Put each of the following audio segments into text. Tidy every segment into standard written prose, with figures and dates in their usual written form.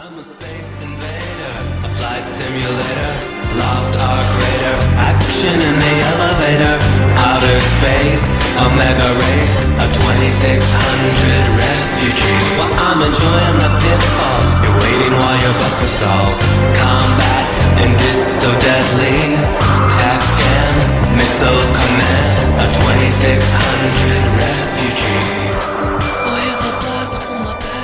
I'm a space invader, a flight simulator, lost ark raider, action in the elevator, outer space, a mega race, a 2600 refugee. Well, I'm enjoying the pitfalls, you're waiting while your buffer stalls. Combat in discs so deadly, tac scan, missile command, a 2600 refugee. So here's a blast from my past.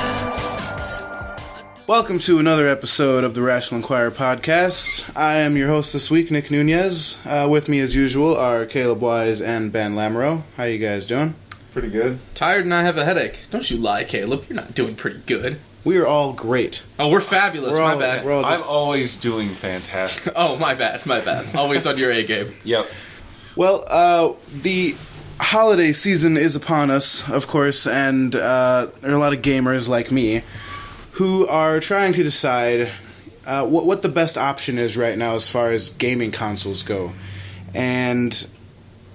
Welcome to another episode of the Rational Inquirer podcast. I am your host this week, Nick Nunez. With me, as usual, are Caleb Wise and Ben Lamoreux. How you guys doing? Pretty good. Tired and I have a headache. Don't you lie, Caleb. You're not doing pretty good. We are all great. Oh, we're fabulous. My bad. I'm always doing fantastic. Oh, my bad. Always on your A game. Yep. Well, the holiday season is upon us, of course, and there are a lot of gamers like me who are trying to decide what the best option is right now as far as gaming consoles go. And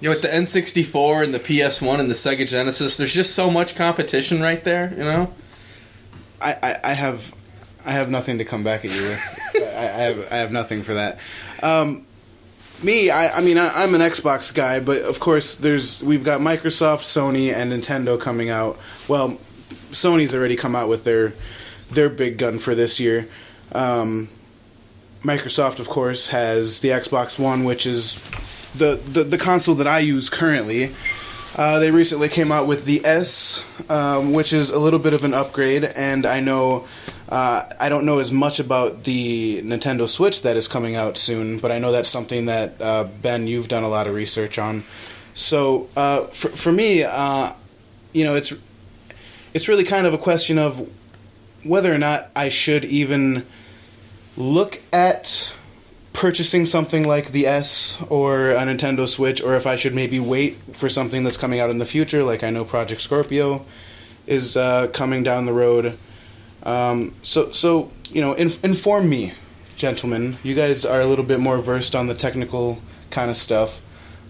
with the N64 and the PS1 and the Sega Genesis, there's just so much competition right there, you know? I have nothing to come back at you with. I have nothing for that. Me, I mean, I'm an Xbox guy, but of course we've got Microsoft, Sony, and Nintendo coming out. Well, Sony's already come out with their big gun for this year. Microsoft, of course, has the Xbox One, which is the console that I use currently. They recently came out with the S, which is a little bit of an upgrade, and I know I don't know as much about the Nintendo Switch that is coming out soon, but I know that's something that Ben, you've done a lot of research on. So for me, it's really kind of a question of whether or not I should even look at purchasing something like the S or a Nintendo Switch, or if I should maybe wait for something that's coming out in the future, like I know Project Scorpio is coming down the road. So inform me, gentlemen. You guys are a little bit more versed on the technical kind of stuff.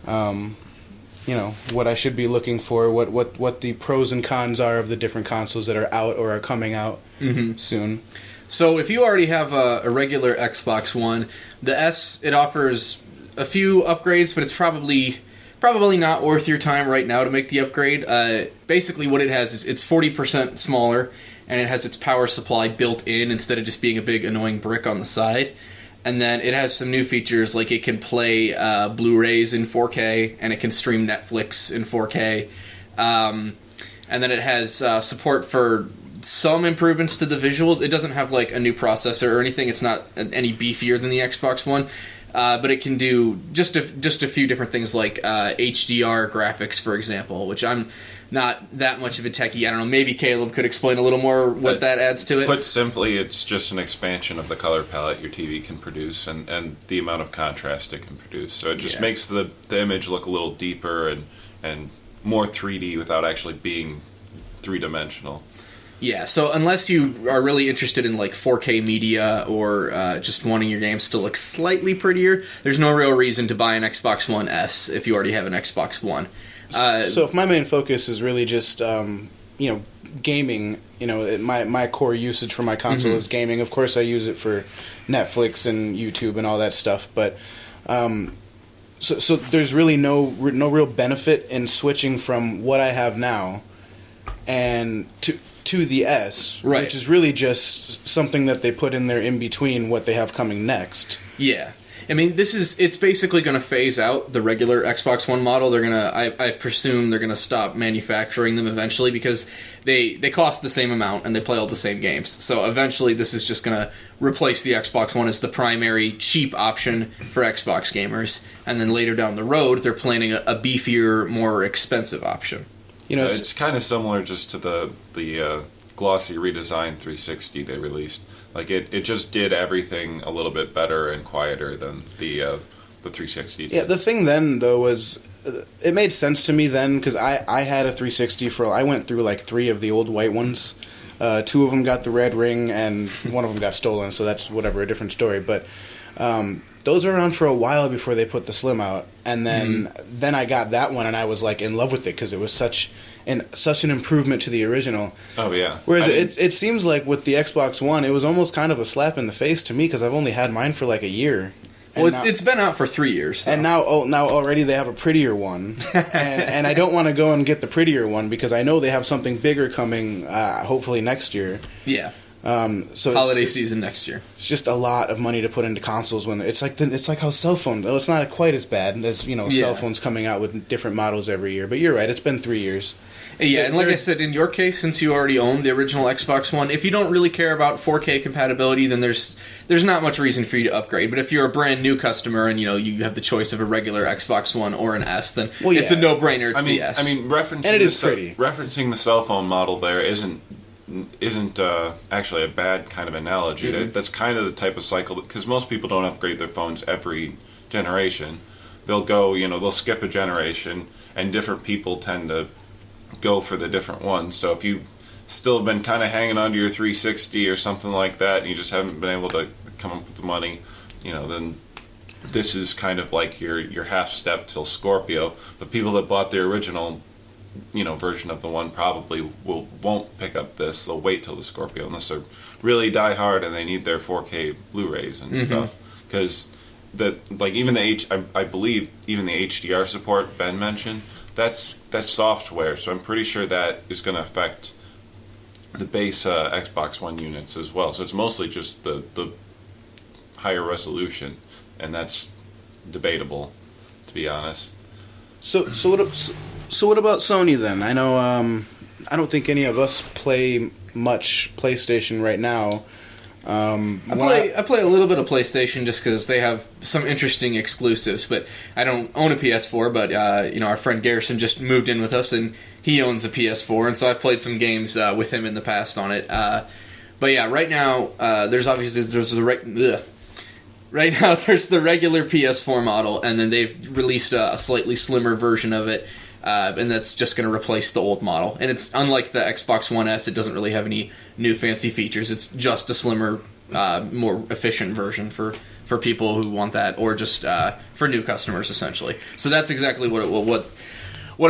What I should be looking for, what the pros and cons are of the different consoles that are out or are coming out soon. So if you already have a regular Xbox One, the S, it offers a few upgrades, but it's probably not worth your time right now to make the upgrade. Basically what it has is it's 40% smaller, and it has its power supply built in instead of just being a big annoying brick on the side. And then it has some new features, like it can play Blu-rays in 4K, and it can stream Netflix in 4K. And then it has support for some improvements to the visuals. It doesn't have like a new processor or anything. It's not any beefier than the Xbox One. But it can do just a few different things like HDR graphics, for example, which I'm not that much of a techie. I don't know, maybe Caleb could explain a little more what that adds to it. Put simply, it's just an expansion of the color palette your TV can produce and the amount of contrast it can produce. So it just makes the image look a little deeper and more 3D without actually being three-dimensional. Yeah, so unless you are really interested in like 4K media or just wanting your games to look slightly prettier, there's no real reason to buy an Xbox One S if you already have an Xbox One. So if my main focus is really just gaming, my core usage for my console is gaming. Of course, I use it for Netflix and YouTube and all that stuff. But so there's really no real benefit in switching from what I have now and to the S, right, which is really just something that they put in there in between what they have coming next. Yeah. I mean, it's basically going to phase out the regular Xbox One model. They're going to, I presume they're going to stop manufacturing them eventually because they cost the same amount and they play all the same games. So eventually this is just going to replace the Xbox One as the primary cheap option for Xbox gamers. And then later down the road, they're planning a beefier, more expensive option. It's kind of similar just to the glossy redesigned 360 they released. Like it just did everything a little bit better and quieter than the 360 did. Yeah, the thing then though was it made sense to me then because I had a 360 I went through like 3 of the old white ones. 2 of them got the red ring and 1 of them got stolen, so that's a different story. But those were around for a while before they put the Slim out, and then I got that one and I was like in love with it because it was such and such an improvement to the original. Oh yeah. Whereas it seems like with the Xbox One, it was almost kind of a slap in the face to me because I've only had mine for like a year. Well, it's been out for 3 years. So. And now already they have a prettier one, and I don't want to go and get the prettier one because I know they have something bigger coming, hopefully next year. Yeah. So holiday season next year. It's just a lot of money to put into consoles when it's like how cell phones. It's not quite as bad as cell phones coming out with different models every year. But you're right, it's been 3 years. Yeah, and like I said, in your case, since you already own the original Xbox One, if you don't really care about 4K compatibility, then there's not much reason for you to upgrade. But if you're a brand new customer and you have the choice of a regular Xbox One or an S, then it's a no-brainer. It's the S. I mean, referencing the cell phone model there isn't actually a bad kind of analogy. Mm-hmm. That's kind of the type of cycle because most people don't upgrade their phones every generation. They'll go, they'll skip a generation, and different people tend to go for the different ones. So if you still have been kind of hanging on to your 360 or something like that, and you just haven't been able to come up with the money, then this is kind of like your half step till Scorpio. But people that bought the original, version of the one probably won't pick up this. They'll wait till the Scorpio unless they're really die hard and they need their 4K Blu-rays and stuff. Because I believe even the HDR support Ben mentioned, that's software, so I'm pretty sure that is going to affect the base Xbox One units as well. So it's mostly just the higher resolution, and that's debatable, to be honest. So what about Sony then? I know I don't think any of us play much PlayStation right now. I play a little bit of PlayStation just because they have some interesting exclusives, but I don't own a PS4. But our friend Garrison just moved in with us, and he owns a PS4, and so I've played some games with him in the past on it. But yeah, right now there's the regular PS4 model, and then they've released a slightly slimmer version of it. And that's just going to replace the old model. And it's unlike the Xbox One S, it doesn't really have any new fancy features. It's just a slimmer, more efficient version for people who want that, or just for new customers, essentially. So that's exactly what it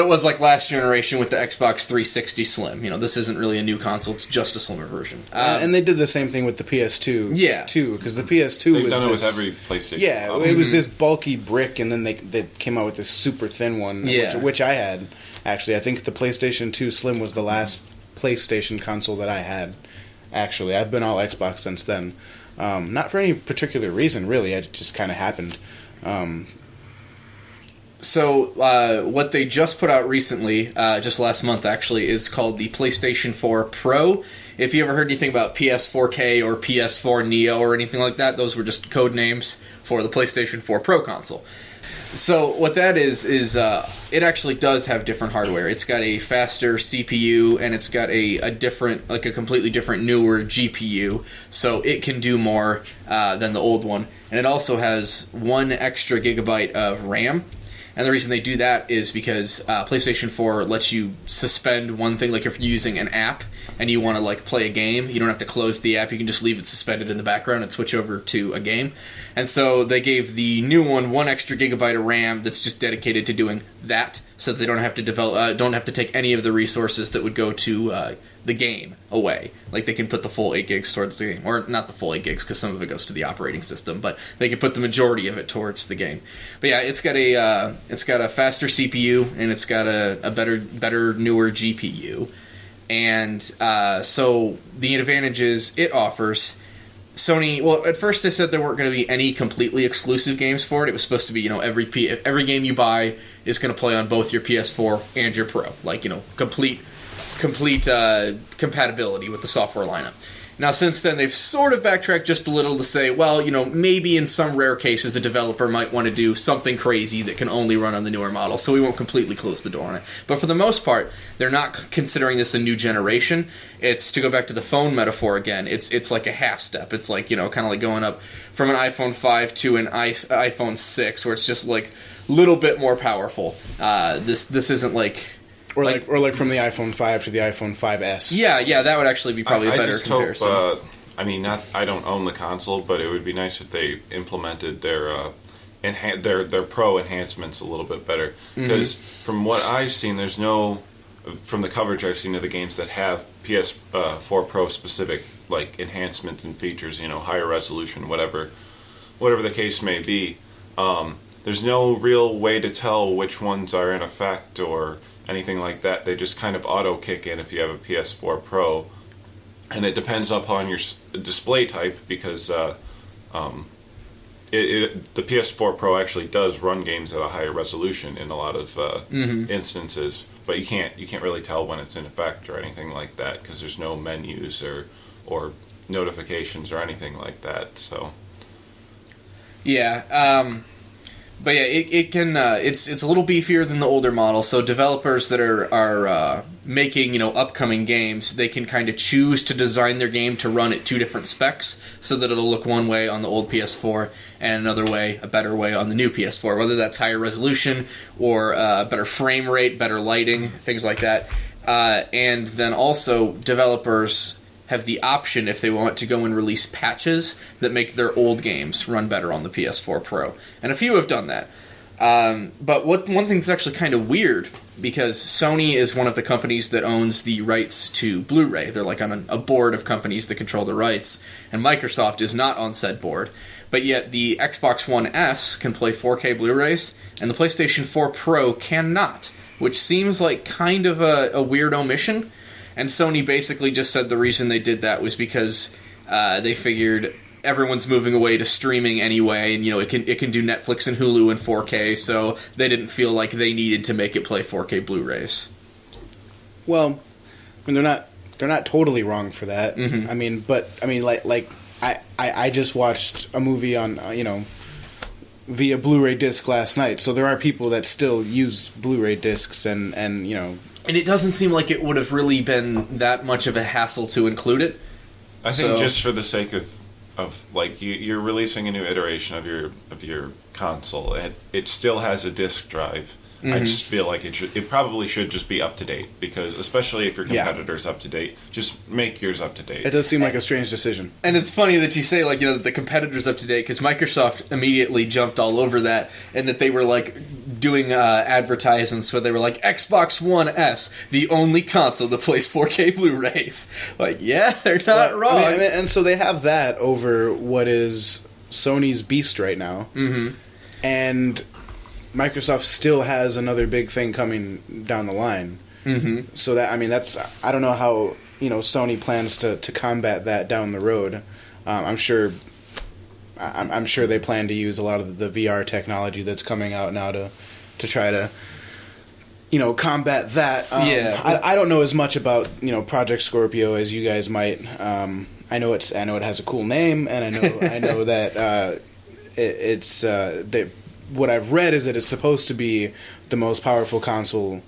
was like last generation with the Xbox 360 Slim. This isn't really a new console; it's just a slimmer version. And they did the same thing with the PS2, too, because the PS2 They've was done it with every PlayStation. Yeah, model. it was this bulky brick, and then they came out with this super thin one, which I had. Actually, I think the PlayStation 2 Slim was the last PlayStation console that I had. Actually, I've been all Xbox since then. Not for any particular reason, really. It just kind of happened. So what they just put out recently, just last month actually, is called the PlayStation 4 Pro. If you ever heard anything about PS4K or PS4 Neo or anything like that, those were just code names for the PlayStation 4 Pro console. So what that is it actually does have different hardware. It's got a faster CPU, and it's got a different, like a completely different, newer GPU, so it can do more than the old one. And it also has 1 extra gigabyte of RAM. And the reason they do that is because PlayStation 4 lets you suspend one thing, like if you're using an app and you want to play a game, you don't have to close the app, you can just leave it suspended in the background and switch over to a game. And so they gave the new one 1 extra gigabyte of RAM that's just dedicated to doing that, so that they don't have to don't have to take any of the resources that would go to the game away. Like they can put the full 8 gigs towards the game, or not the full 8 gigs because some of it goes to the operating system, but they can put the majority of it towards the game. But yeah, it's got a faster CPU, and it's got a better newer GPU, and so the advantages it offers. Sony, well, at first they said there weren't going to be any completely exclusive games for it. It was supposed to be, every game you buy is going to play on both your PS4 and your Pro, complete compatibility with the software lineup. Now, since then, they've sort of backtracked just a little to say, well, maybe in some rare cases a developer might want to do something crazy that can only run on the newer model, so we won't completely close the door on it. But for the most part, they're not considering this a new generation. It's, to go back to the phone metaphor again, it's like a half step. It's like, kind of like going up from an iPhone 5 to an iPhone 6, where it's just like a little bit more powerful. This isn't like... Or like from the iPhone 5 to the iPhone 5S. Yeah, that would actually be probably a better comparison. I don't own the console, but it would be nice if they implemented their Pro enhancements a little bit better. Because from what I've seen, there's no from the coverage I've seen of the games that have PS4 Pro specific like enhancements and features, higher resolution, whatever the case may be. There's no real way to tell which ones are in effect or anything like that. They just kind of auto kick in if you have a PS4 Pro, and it depends upon your display type because the PS4 Pro actually does run games at a higher resolution in a lot of instances, but you can't really tell when it's in effect or anything like that because there's no menus or notifications or anything like that. So yeah. But yeah, it can. It's a little beefier than the older model. So developers that are making upcoming games, they can kind of choose to design their game to run at two different specs, so that it'll look one way on the old PS4 and another way, a better way on the new PS4. Whether that's higher resolution or better frame rate, better lighting, things like that. And then also developers have the option, if they want, to go and release patches that make their old games run better on the PS4 Pro. And a few have done that. But one thing that's actually kind of weird, because Sony is one of the companies that owns the rights to Blu-ray. They're like on a board of companies that control the rights, and Microsoft is not on said board. But yet the Xbox One S can play 4K Blu-rays, and the PlayStation 4 Pro cannot, which seems like kind of a weird omission. And Sony basically just said the reason they did that was because they figured everyone's moving away to streaming anyway, and it can do Netflix and Hulu in 4K, so they didn't feel like they needed to make it play 4K Blu-rays. Well, I mean, they're not totally wrong for that. Mm-hmm. I just watched a movie on via Blu-ray disc last night, so there are people that still use Blu-ray discs and. And it doesn't seem like it would have really been that much of a hassle to include it. I think just for the sake of like you're releasing a new iteration of your console, and it still has a disk drive. Mm-hmm. I just feel like it probably should just be up to date, because especially if your competitor's up to date, just make yours up to date. It does seem like a strange decision. And it's funny that you say that the competitor's up to date, because Microsoft immediately jumped all over that, and that they were like doing advertisements where they were like, Xbox One S, the only console that plays 4K Blu-rays. Like, yeah, they're not wrong. And so they have that over what is Sony's beast right now. Mm-hmm. And Microsoft still has another big thing coming down the line. Mm-hmm. So that's I don't know how Sony plans to combat that down the road. I'm sure they plan to use a lot of the VR technology that's coming out now to try to combat that. I don't know as much about Project Scorpio as you guys might. I know it has a cool name, and I know that it's what I've read is that it's supposed to be the most powerful console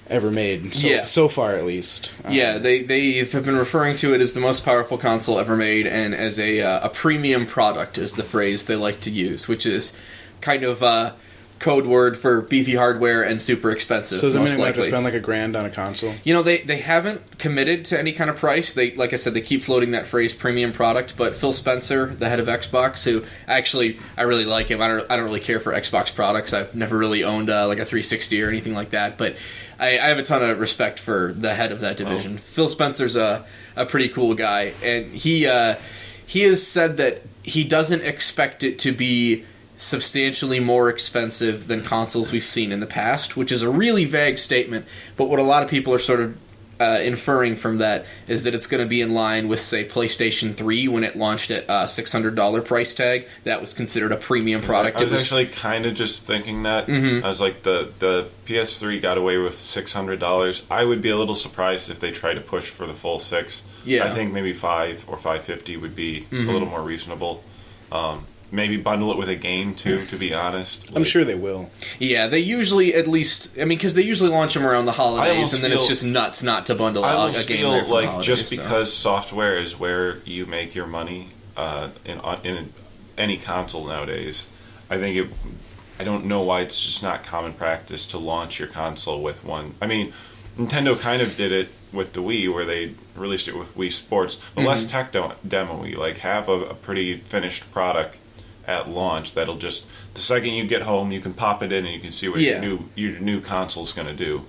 ever made. So far, at least. They have been referring to it as the most powerful console ever made, and as a premium product is the phrase they like to use, which is kind of code word for beefy hardware and super expensive. So does that mean most I have to likely spend like $1,000 on a console? They haven't committed to any kind of price. They, like I said, they keep floating that phrase premium product. But Phil Spencer, the head of Xbox, who actually I really like him. I don't really care for Xbox products. I've never really owned like a 360 or anything like that. But I have a ton of respect for the head of that division. Oh. Phil Spencer's a pretty cool guy, and he has said that he doesn't expect it to be substantially more expensive than consoles we've seen in the past, which is a really vague statement, but what a lot of people are sort of inferring from that is that it's going to be in line with, say, PlayStation 3 when it launched at $600 price tag. That was considered a premium product. I was actually kind of just thinking that. Mm-hmm. I was like, the PS3 got away with $600. I would be a little surprised if they tried to push for the full $6. Yeah. I think maybe $5 or $550 would be a little more reasonable. Maybe bundle it with a game, too, to be honest. I'm sure they will. Yeah, they usually, at least, because they usually launch them around the holidays, and then it's just nuts not to bundle a game there for the holidays. I almost feel like just because software is where you make your money in any console nowadays, I don't know why it's just not common practice to launch your console with one. I mean, Nintendo kind of did it with the Wii, where they released it with Wii Sports, but less tech demo-y. Like, have a pretty finished product at launch that'll just, the second you get home, you can pop it in and you can see what your new console's going to do.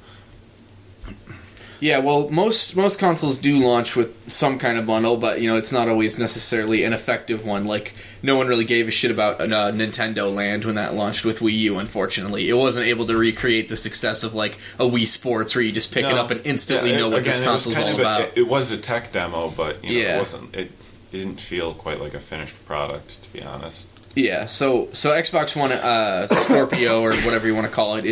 Yeah, well, most consoles do launch with some kind of bundle, but it's not always necessarily an effective one. Like, no one really gave a shit about Nintendo Land when that launched with Wii U. Unfortunately, it wasn't able to recreate the success of like a Wii Sports, where you just pick it up and instantly know what this console's all about. It was a tech demo, but it wasn't. It didn't feel quite like a finished product, to be honest. Yeah, so Xbox One Scorpio, or whatever you want to call it,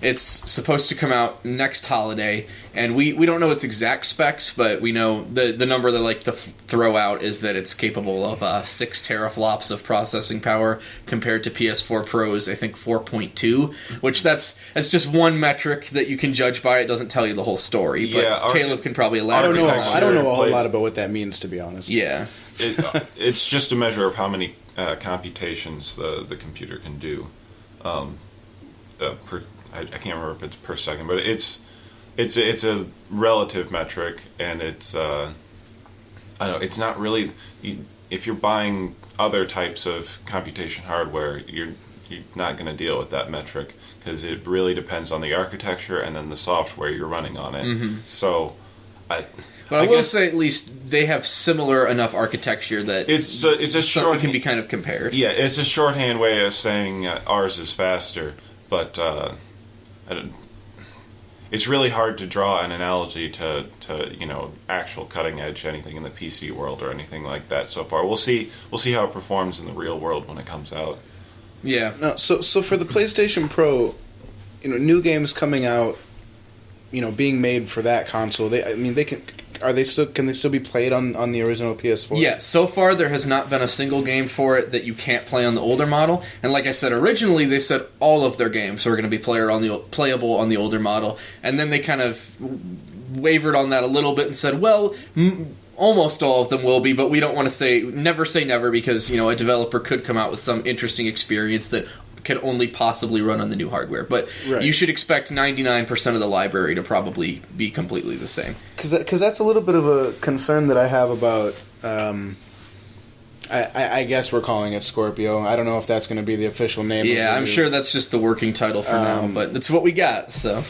it's supposed to come out next holiday, and we don't know its exact specs, but we know the number they like to throw out is that it's capable of 6 teraflops of processing power compared to PS4 Pro's, I think, 4.2, which that's just one metric that you can judge by. It doesn't tell you the whole story, but Caleb can probably elaborate. I don't know a whole lot about what that means, to be honest. Yeah. It's just a measure of how many computations the computer can do I can't remember if it's per second, but it's a relative metric, and it's I don't know. It's not really. If you're buying other types of computation hardware, you're not going to deal with that metric, because it really depends on the architecture and then the software you're running on it. Mm-hmm. So, I will say at least they have similar enough architecture that it's a short can be kind of compared. Yeah, it's a shorthand way of saying ours is faster, but. It's really hard to draw an analogy to actual cutting edge anything in the PC world or anything like that so far. We'll see how it performs in the real world when it comes out. Yeah. No, so for the PlayStation Pro, new games coming out, being made for that console, can they still be played on the original PS4? Yeah, so far there has not been a single game for it that you can't play on the older model. And like I said, originally they said all of their games were going to be playable on the older model. And then they kind of wavered on that a little bit and said, well, almost all of them will be, but we don't want to say never, because a developer could come out with some interesting experience that could only possibly run on the new hardware. But You should expect 99% of the library to probably be completely the same. Because that's a little bit of a concern that I have about... I guess we're calling it Scorpio. I don't know if that's going to be the official name. Yeah, I'm sure that's just the working title for now, but it's what we got, so...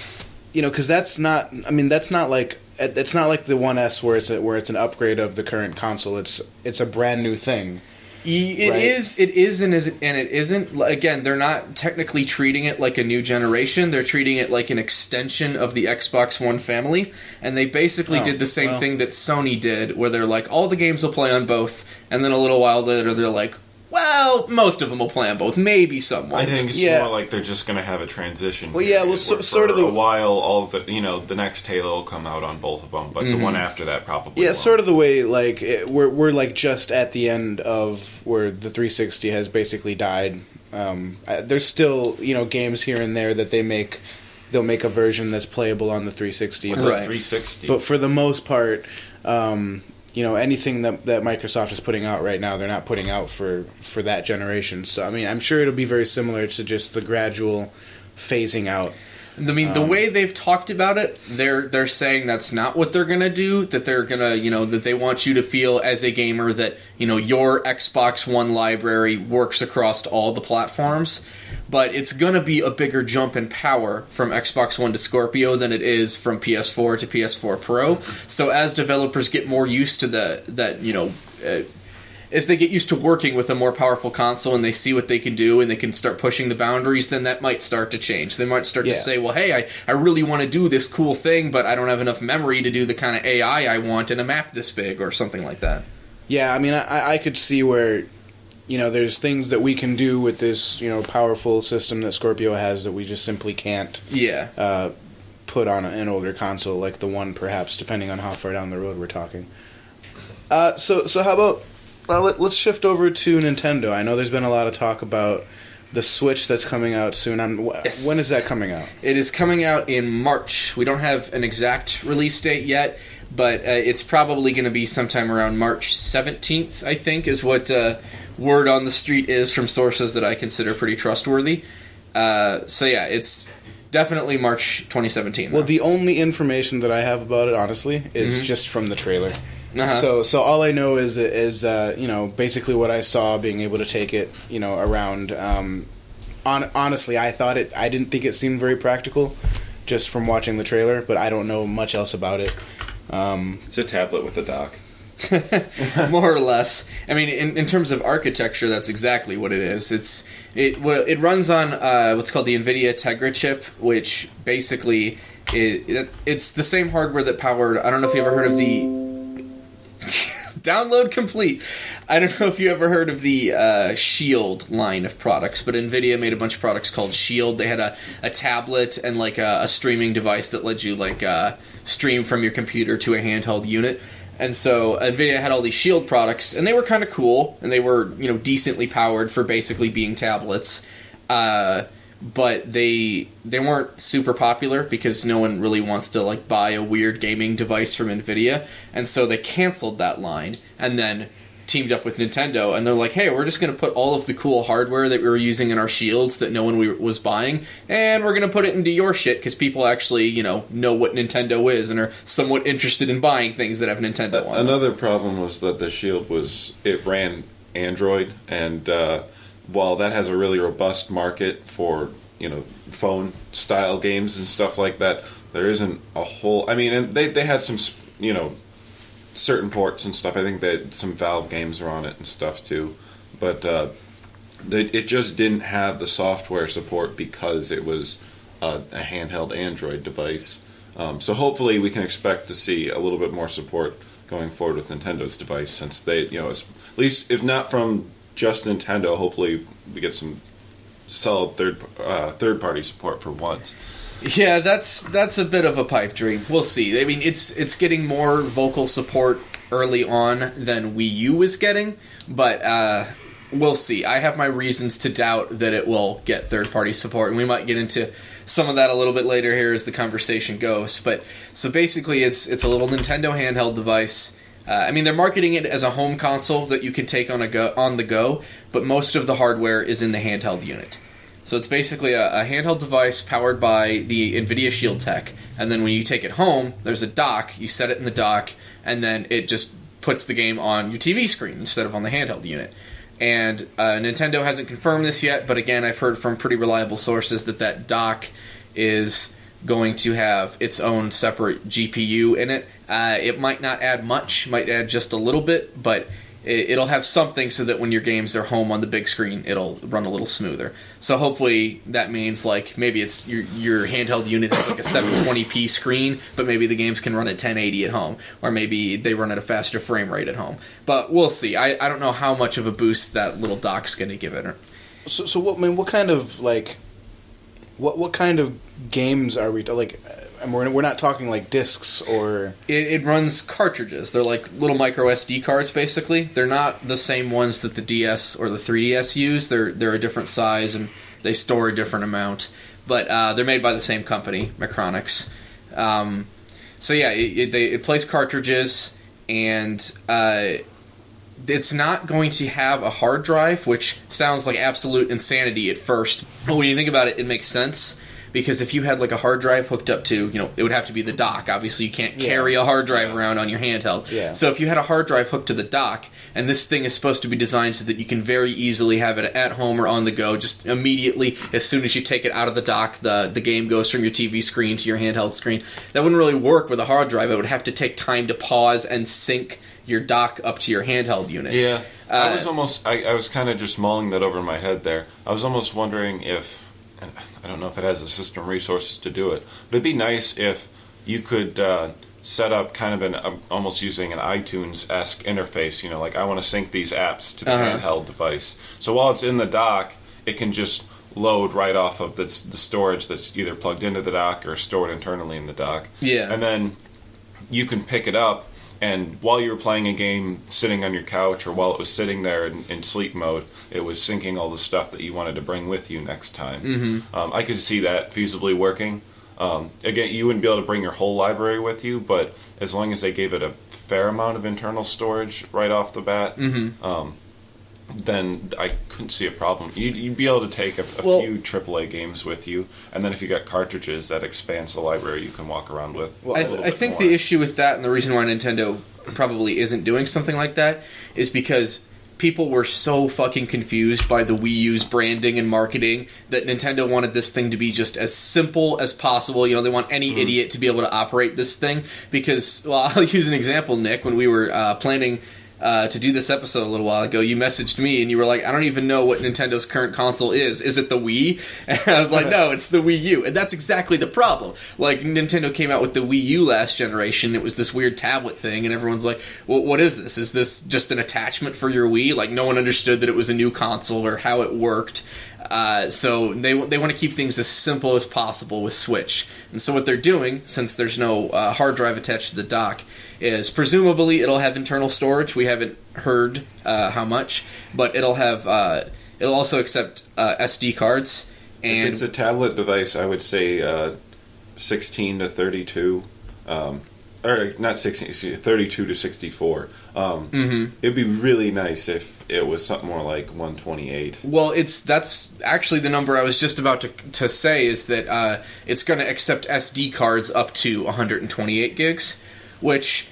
because that's not... that's not like... It's not like the One S where it's an upgrade of the current console. It's a brand new thing. It is, and it isn't. Again, they're not technically treating it like a new generation. They're treating it like an extension of the Xbox One family, and they basically did the same thing that Sony did, where they're like, all the games will play on both, and then a little while later they're like, well, most of them will play on both. Maybe some won't. I think it's more like they're just going to have a transition. Well, yeah, sort of a while. All of the next Halo will come out on both of them, but the one after that probably. Yeah, won't. Sort of the way we're like just at the end of where the 360 has basically died. There's still games here and there that they'll make a version that's playable on the 360. What's a 360? But for the most part. Anything that Microsoft is putting out right now, they're not putting out for that generation. So, I'm sure it'll be very similar to just the gradual phasing out. The way they've talked about it, they're saying that's not what they're going to do, that they're going to, that they want you to feel as a gamer that, your Xbox One library works across all the platforms. But it's going to be a bigger jump in power from Xbox One to Scorpio than it is from PS4 to PS4 Pro. So as developers get more used to as they get used to working with a more powerful console and they see what they can do and they can start pushing the boundaries, then that might start to change. They might start to say, well, hey, I really want to do this cool thing, but I don't have enough memory to do the kind of AI I want in a map this big or something like that. Yeah, I could see where... there's things that we can do with this, powerful system that Scorpio has that we just simply can't put on an older console like the One, perhaps, depending on how far down the road we're talking. So how about... let's shift over to Nintendo. I know there's been a lot of talk about the Switch that's coming out soon. Yes. When is that coming out? It is coming out in March. We don't have an exact release date yet, but it's probably going to be sometime around March 17th, I think, is what... word on the street is from sources that I consider pretty trustworthy. It's definitely March 2017. Well, the only information that I have about it, honestly, is just from the trailer. Uh-huh. So all I know is basically what I saw, being able to take it, honestly, I didn't think it seemed very practical. just from watching the trailer, but I don't know much else about it. It's a tablet with a dock. More or less. I mean, in terms of architecture, that's exactly what it is. It runs on what's called the NVIDIA Tegra chip, which basically it's the same hardware that powered. I don't know if you ever heard of the download complete. I don't know if you ever heard of the Shield line of products, but NVIDIA made a bunch of products called Shield. They had a tablet and like a streaming device that let you like stream from your computer to a handheld unit. And so NVIDIA had all these Shield products, and they were kind of cool, and they were, decently powered for basically being tablets. But they weren't super popular because no one really wants to like buy a weird gaming device from NVIDIA. And so they canceled that line and then teamed up with Nintendo, and they're like, hey, we're just going to put all of the cool hardware that we were using in our Shields that no one was buying, and we're going to put it into your shit because people actually, know what Nintendo is and are somewhat interested in buying things that have Nintendo on them. Another problem was that the Shield it ran Android, and while that has a really robust market for, phone-style games and stuff like that, there isn't a whole... I mean, and they had some, certain ports and stuff. I think that some Valve games are on it and stuff too, but it just didn't have the software support because it was a handheld Android device. So hopefully we can expect to see a little bit more support going forward with Nintendo's device, since they, at least if not from just Nintendo, hopefully we get some solid third party support for once. Yeah, that's a bit of a pipe dream. We'll see. I mean, it's getting more vocal support early on than Wii U was getting, but we'll see. I have my reasons to doubt that it will get third-party support, and we might get into some of that a little bit later here as the conversation goes. But so basically, it's a little Nintendo handheld device. I mean, they're marketing it as a home console that you can take on the go, but most of the hardware is in the handheld unit. So it's basically a handheld device powered by the NVIDIA Shield tech, and then when you take it home, there's a dock, you set it in the dock, and then it just puts the game on your TV screen instead of on the handheld unit. And Nintendo hasn't confirmed this yet, but again, I've heard from pretty reliable sources that dock is going to have its own separate GPU in it. It might not add much, might add just a little bit, but it'll have something so that when your games are home on the big screen, it'll run a little smoother. So hopefully that means like maybe it's your handheld unit has like a 720p screen, but maybe the games can run at 1080 at home, or maybe they run at a faster frame rate at home. But we'll see. I don't know how much of a boost that little dock's going to give it. So what kind of like what kind of games are we like? We're not talking like discs or... It runs cartridges. They're like little micro SD cards, basically. They're not the same ones that the DS or the 3DS use. They're a different size, and they store a different amount. But they're made by the same company, Micronix. So yeah, it plays cartridges, and it's not going to have a hard drive, which sounds like absolute insanity at first. But when you think about it, it makes sense. Because if you had like a hard drive hooked up to, it would have to be the dock. Obviously, you can't carry a hard drive around on your handheld. Yeah. So if you had a hard drive hooked to the dock, and this thing is supposed to be designed so that you can very easily have it at home or on the go, just immediately, as soon as you take it out of the dock, the game goes from your TV screen to your handheld screen. That wouldn't really work with a hard drive. It would have to take time to pause and sync your dock up to your handheld unit. Yeah. I was kind of just mulling that over in my head there. I was almost wondering if... I don't know if it has the system resources to do it, but it'd be nice if you could set up kind of almost using an iTunes-esque interface, like I want to sync these apps to the handheld device. So while it's in the dock, it can just load right off of the storage that's either plugged into the dock or stored internally in the dock. Yeah. And then you can pick it up, and while you were playing a game sitting on your couch, or while it was sitting there in sleep mode, it was syncing all the stuff that you wanted to bring with you next time. Mm-hmm. I could see that feasibly working. Again, you wouldn't be able to bring your whole library with you, but as long as they gave it a fair amount of internal storage right off the bat, then I couldn't see a problem. You'd be able to take a few AAA games with you, and then if you got cartridges, that expands the library you can walk around with. Well, I think the issue with that, and the reason why Nintendo probably isn't doing something like that, is because people were so fucking confused by the Wii U's branding and marketing that Nintendo wanted this thing to be just as simple as possible. You know, they want any idiot to be able to operate this thing because, well, I'll use an example, Nick. When we were planning to do this episode a little while ago, you messaged me and you were like, I don't even know what Nintendo's current console is. Is it the Wii? And I was like, no, it's the Wii U. And that's exactly the problem. Like, Nintendo came out with the Wii U last generation. It was this weird tablet thing, and everyone's like, well, what is this? Is this just an attachment for your Wii? Like, no one understood that it was a new console or how it worked. So they want to keep things as simple as possible with Switch. And so what they're doing, since there's no hard drive attached to the dock, is presumably it'll have internal storage. We haven't heard how much, but it'll also accept SD cards. And if it's a tablet device, I would say 16 to 32. Or not 16, 32 to 64. It'd be really nice if it was something more like 128. Well, that's actually the number I was just about to say, is that it's going to accept SD cards up to 128 gigs, which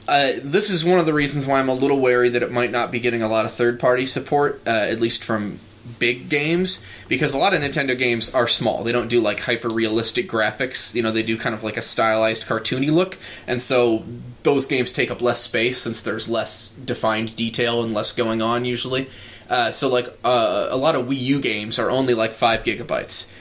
this is one of the reasons why I'm a little wary that it might not be getting a lot of third-party support, at least from big games, because a lot of Nintendo games are small. They don't do like hyper-realistic graphics. You know, they do kind of like a stylized, cartoony look, and so those games take up less space since there's less defined detail and less going on usually. So like a lot of Wii U games are only like 5 gigabytes.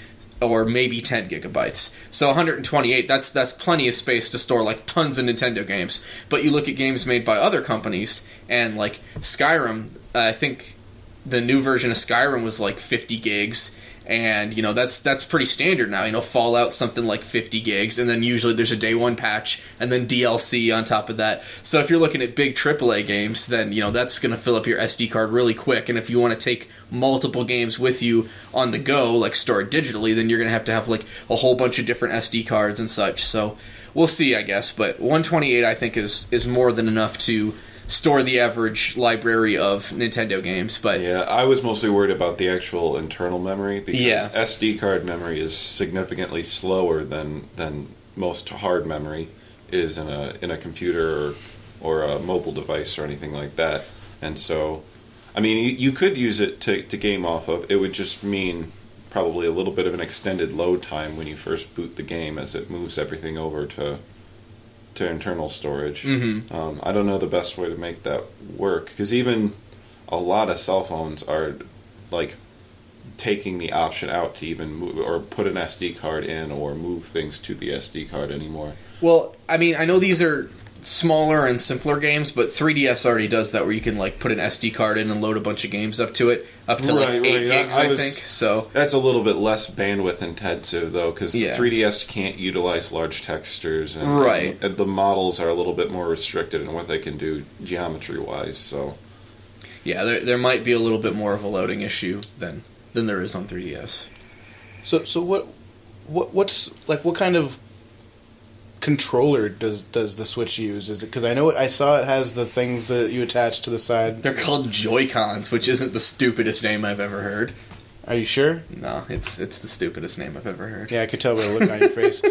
Or maybe 10 gigabytes. So 128, that's plenty of space to store like tons of Nintendo games. But you look at games made by other companies, and like Skyrim, I think the new version of Skyrim was like 50 gigs, and you know that's pretty standard now. You know, Fallout something like 50 gigs, and then usually there's a day one patch and then DLC on top of that. So if you're looking at big AAA games, then you know that's going to fill up your SD card really quick. And if you want to take multiple games with you on the go, like store it digitally, then you're going to have like a whole bunch of different SD cards and such. So we'll see, I guess. But 128, I think, is more than enough to store the average library of Nintendo games. But yeah, I was mostly worried about the actual internal memory, because SD card memory is significantly slower than most hard memory is in a computer or a mobile device or anything like that. And so, I mean, you could use it to game off of. It would just mean probably a little bit of an extended load time when you first boot the game, as it moves everything over to internal storage. I don't know the best way to make that work, because even a lot of cell phones are like taking the option out to even move or put an SD card in or move things to the SD card anymore. Well, I mean, I know these are smaller and simpler games, but 3DS already does that, where you can like put an SD card in and load a bunch of games up to it, up to like 8 gigs, I think. So that's a little bit less bandwidth intensive, though, because the 3DS can't utilize large textures, and the models are a little bit more restricted in what they can do geometry wise. So yeah, there might be a little bit more of a loading issue than there is on 3DS. So what's like, what kind of controller does the Switch use? Is it, because I saw it has the things that you attach to the side. They're called Joy-Cons, which isn't the stupidest name I've ever heard. Are you sure? No, it's the stupidest name I've ever heard. Yeah, I could tell by the look on your face.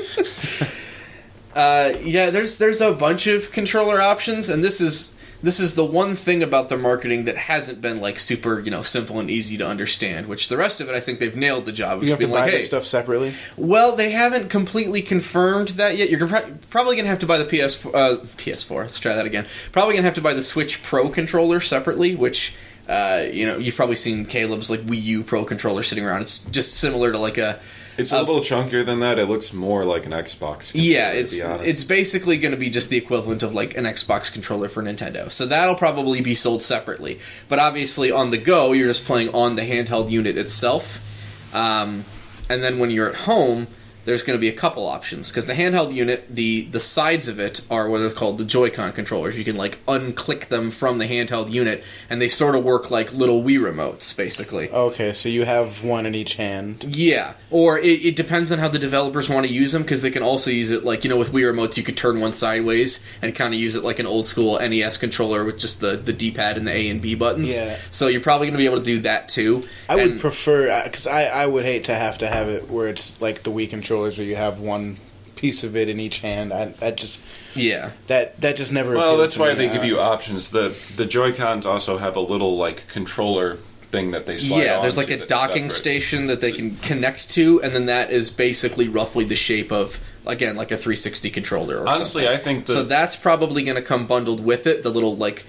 Yeah, there's a bunch of controller options, and this is the one thing about the marketing that hasn't been like super, you know, simple and easy to understand. Which the rest of it, I think they've nailed the job. You have to buy this stuff separately. Well, they haven't completely confirmed that yet. You're probably going to have to buy the PS4. Let's try that again. Probably going to have to buy the Switch Pro controller separately, which you know, you've probably seen Caleb's like Wii U Pro controller sitting around. It's just similar to like a. It's a little chunkier than that. It looks more like an Xbox controller, yeah, to be honest. It's basically going to be just the equivalent of like an Xbox controller for Nintendo. So that'll probably be sold separately. But obviously on the go, you're just playing on the handheld unit itself. And then when you're at home, there's going to be a couple options, because the handheld unit, the sides of it are what are called the Joy-Con controllers. You can like unclick them from the handheld unit, and they sort of work like little Wii remotes, basically. Okay, so you have one in each hand. Yeah, or it depends on how the developers want to use them, because they can also use it like, you know, with Wii remotes you could turn one sideways and kind of use it like an old school NES controller with just the D-pad and the A and B buttons. Yeah. So you're probably going to be able to do that too. I would prefer, because I would hate to have it where it's like the Wii controllers, where you have one piece of it in each hand. That just never. Well, appealed that's to why me. they give you options. The Joy-Cons also have a little like controller thing that they slide Yeah, there's like onto a docking that's separate. station that they can connect to, and then that is basically roughly the shape of, again, like a 360 controller or Honestly, something. I think so that's probably going to come bundled with it, the little like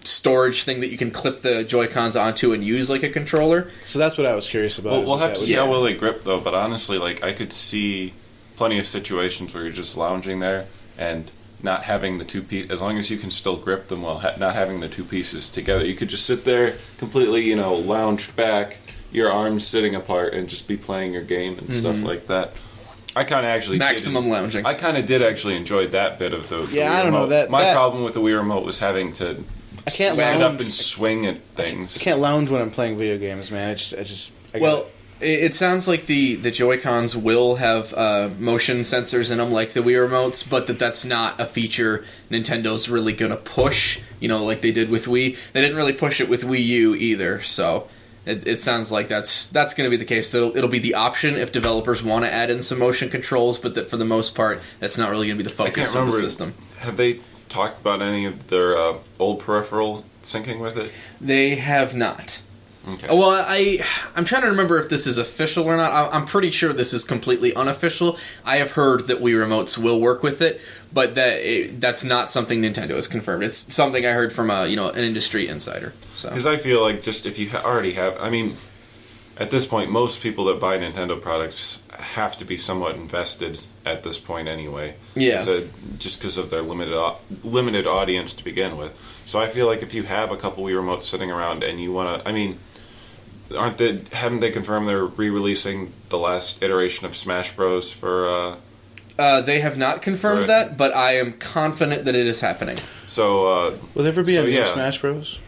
storage thing that you can clip the Joy-Cons onto and use like a controller. So that's what I was curious about. Well, is we'll if have that to would- see how well they grip, though. But honestly, like I could see plenty of situations where you're just lounging there and not having the two pieces. As long as you can still grip them while not having the two pieces together, you could just sit there completely, lounged back, your arms sitting apart, and just be playing your game and stuff like that. I kind of actually Maximum lounging. I kind of did actually enjoy that bit of the Yeah, Wii I don't know, remote. that- My that- problem with the Wii remote was having to I can't sit lounge. up and swing at things. I can't lounge when I'm playing video games, man. I Well, it sounds like the Joy-Cons will have motion sensors in them like the Wii remotes, but that's not a feature Nintendo's really going to push, like they did with Wii. They didn't really push it with Wii U either, so it sounds like that's going to be the case. It'll be the option if developers want to add in some motion controls, but that for the most part, that's not really going to be the I can't focus of the remember. system. Have they talked about any of their old peripheral syncing with it? They have not. Okay. Well, I'm trying to remember if this is official or not. I'm pretty sure this is completely unofficial. I have heard that Wii remotes will work with it, but that's not something Nintendo has confirmed. It's something I heard from an industry insider. So Because I feel like just if you already have, I mean, at this point, most people that buy Nintendo products have to be somewhat invested at this point anyway. Yeah. So just because of their limited audience to begin with. So I feel like if you have a couple Wii remotes sitting around and you want to, I mean, haven't they confirmed they're re-releasing the last iteration of Smash Bros. For they have not confirmed Right. that, but I am confident that it is happening. so will there ever be so, a new yeah. Smash Bros?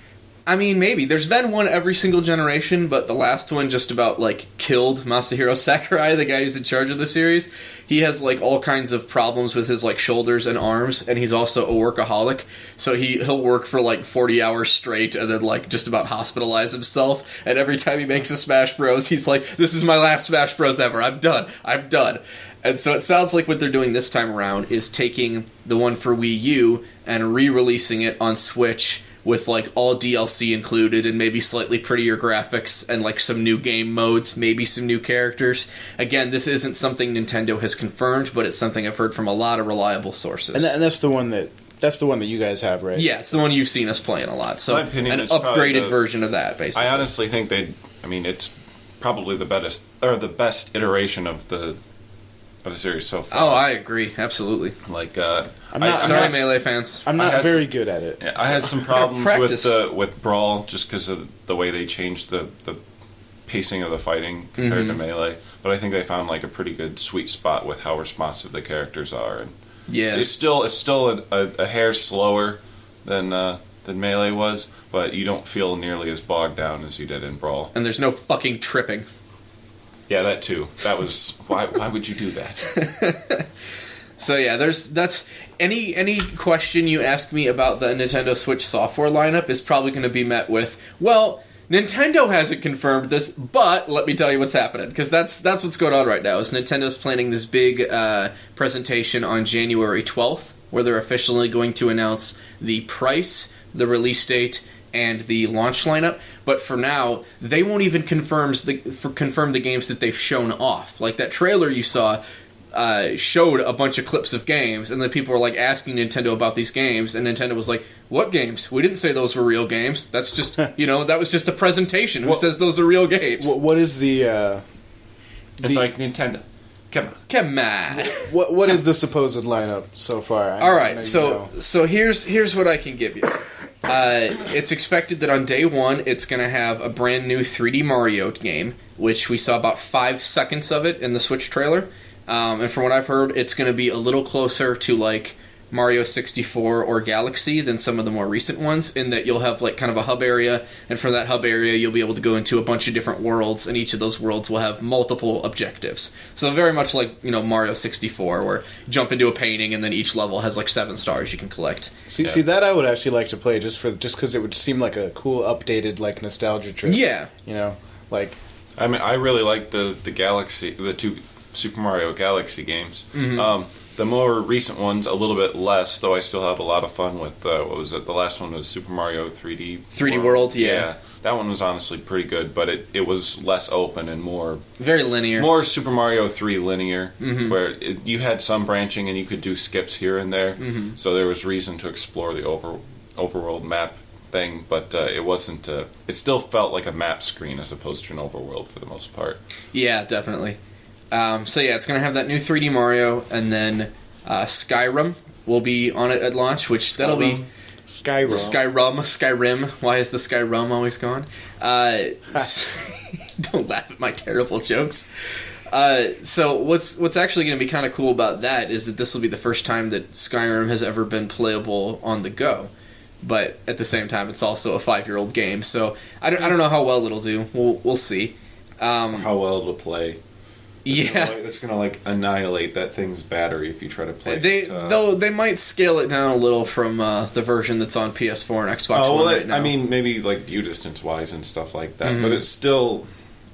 I mean, maybe. There's been one every single generation, but the last one just about, killed Masahiro Sakurai, the guy who's in charge of the series. He has, all kinds of problems with his, shoulders and arms, and he's also a workaholic. So he'll work for, 40 hours straight and then, just about hospitalize himself. And every time he makes a Smash Bros, he's like, this is my last Smash Bros ever. I'm done. And so it sounds like what they're doing this time around is taking the one for Wii U and re-releasing it on Switch with all DLC included and maybe slightly prettier graphics and some new game modes, maybe some new characters. Again, this isn't something Nintendo has confirmed, but it's something I've heard from a lot of reliable sources. And that's the one that you guys have, right? Yeah, it's the one you've seen us playing a lot. So My opinion, an it's probably upgraded version of that, basically. I honestly think it's probably the best iteration of the series so far. Oh, I agree. Absolutely. Sorry, Melee fans. I'm I not had very good at it. Yeah, I had some problems practice. with Brawl just because of the way they changed the pacing of the fighting compared to Melee. But I think they found a pretty good sweet spot with how responsive the characters are. And Yeah. it's still a hair slower than Melee was, but you don't feel nearly as bogged down as you did in Brawl. And there's no fucking tripping. Yeah, that too. That was why would you do that? So yeah, that's any question you ask me about the Nintendo Switch software lineup is probably going to be met with, well, Nintendo hasn't confirmed this, but let me tell you what's happening, because that's what's going on right now. Is Nintendo's planning this big presentation on January 12th, where they're officially going to announce the price, the release date, and the launch lineup. But for now, they won't even confirm the games that they've shown off. Like that trailer you saw showed a bunch of clips of games, and then people were asking Nintendo about these games, and Nintendo was like, "What games? We didn't say those were real games. That's just that was just a presentation. Who says those are real games?" What is the? It's like Nintendo. Come on. What is the supposed lineup so far? All right, so here's what I can give you. It's expected that on day one, it's going to have a brand new 3D Mario game, which we saw about 5 seconds of it in the Switch trailer. And from what I've heard, it's going to be a little closer to Mario 64 or Galaxy than some of the more recent ones, in that you'll have kind of a hub area, and from that hub area you'll be able to go into a bunch of different worlds, and each of those worlds will have multiple objectives. So very much like Mario 64, where you jump into a painting and then each level has 7 stars you can collect. See that I would actually like to play just because it would seem like a cool updated nostalgia trip. Yeah. I mean, I really like the Galaxy, the two Super Mario Galaxy games. The more recent ones, a little bit less, though I still had a lot of fun with, what was it? The last one was Super Mario 3D 3D World, yeah. That one was honestly pretty good, but it was less open and more... Very linear. More Super Mario 3 linear, where you had some branching and you could do skips here and there, so there was reason to explore the overworld map thing, but it wasn't... it still felt like a map screen as opposed to an overworld for the most part. Yeah, definitely. So yeah, it's going to have that new 3D Mario, and then Skyrim will be on it at launch, which that'll be... Skyrim. Why is the Skyrim always gone? Don't laugh at my terrible jokes. So what's actually going to be kind of cool about that is that this will be the first time that Skyrim has ever been playable on the go. But at the same time, it's also a 5-year-old game, so I don't know how well it'll do. We'll see. How well it'll play. Yeah, it's gonna like annihilate that thing's battery if you try to play. Though they might scale it down a little from the version that's on PS4 and Xbox One right now. I mean, maybe like view distance wise and stuff like that, but it's still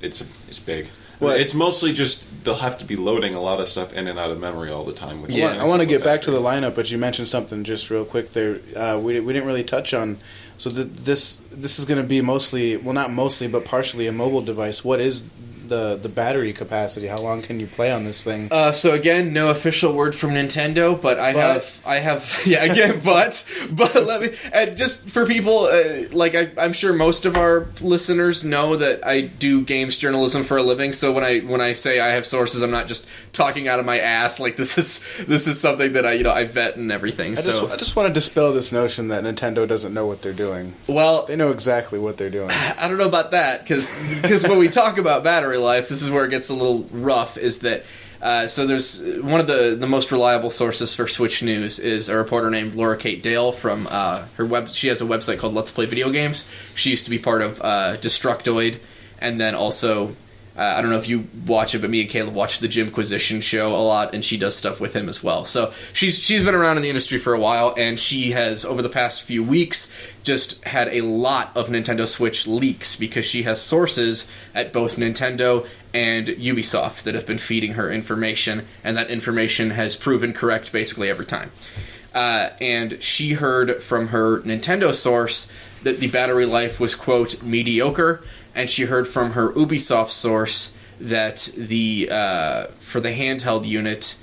it's big. Well, it's mostly just they'll have to be loading a lot of stuff in and out of memory all the time. Which I want to get back to the lineup, but you mentioned something just real quick there. We didn't really touch on. So this is going to be mostly, well, not mostly, but partially a mobile device. What is the battery capacity? How long can you play on this thing? So again, no official word from Nintendo, but I have yeah, again, but let me, and just for people, I'm sure most of our listeners know that I do games journalism for a living, so when I say I have sources, I'm not just talking out of my ass. Like this is something that I vet and everything. I just want to dispel this notion that Nintendo doesn't know what they're doing. Well, they know exactly what they're doing. I don't know about that, because when we talk about battery life, this is where it gets a little rough, is that so there's one of the most reliable sources for Switch News is a reporter named Laura Kate Dale from she has a website called Let's Play Video Games. She used to be part of Destructoid, and then also I don't know if you watch it, but me and Caleb watch the Jimquisition show a lot, and she does stuff with him as well. So she's been around in the industry for a while, and she has, over the past few weeks, just had a lot of Nintendo Switch leaks because she has sources at both Nintendo and Ubisoft that have been feeding her information, and that information has proven correct basically every time. And she heard from her Nintendo source that the battery life was, quote, mediocre, and she heard from her Ubisoft source that the for the handheld unit,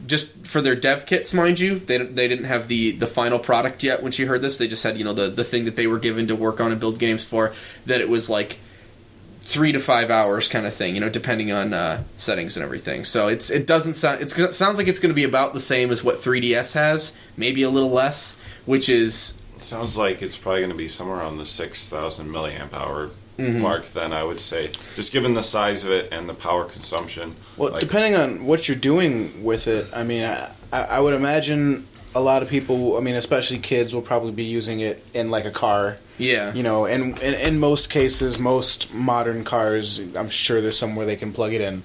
just for their dev kits, mind you, they didn't have the final product yet when she heard this. They just had, the thing that they were given to work on and build games for, that it was like 3 to 5 hours kind of thing, depending on settings and everything. So it sounds like it's going to be about the same as what 3DS has, maybe a little less, which is... It sounds like it's probably going to be somewhere around the 6,000 milliamp hour mark, then, I would say. Just given the size of it and the power consumption. Well, depending on what you're doing with it, I mean, I would imagine a lot of people, I mean, especially kids, will probably be using it in like a car. Yeah. And in most cases, most modern cars, I'm sure there's somewhere they can plug it in.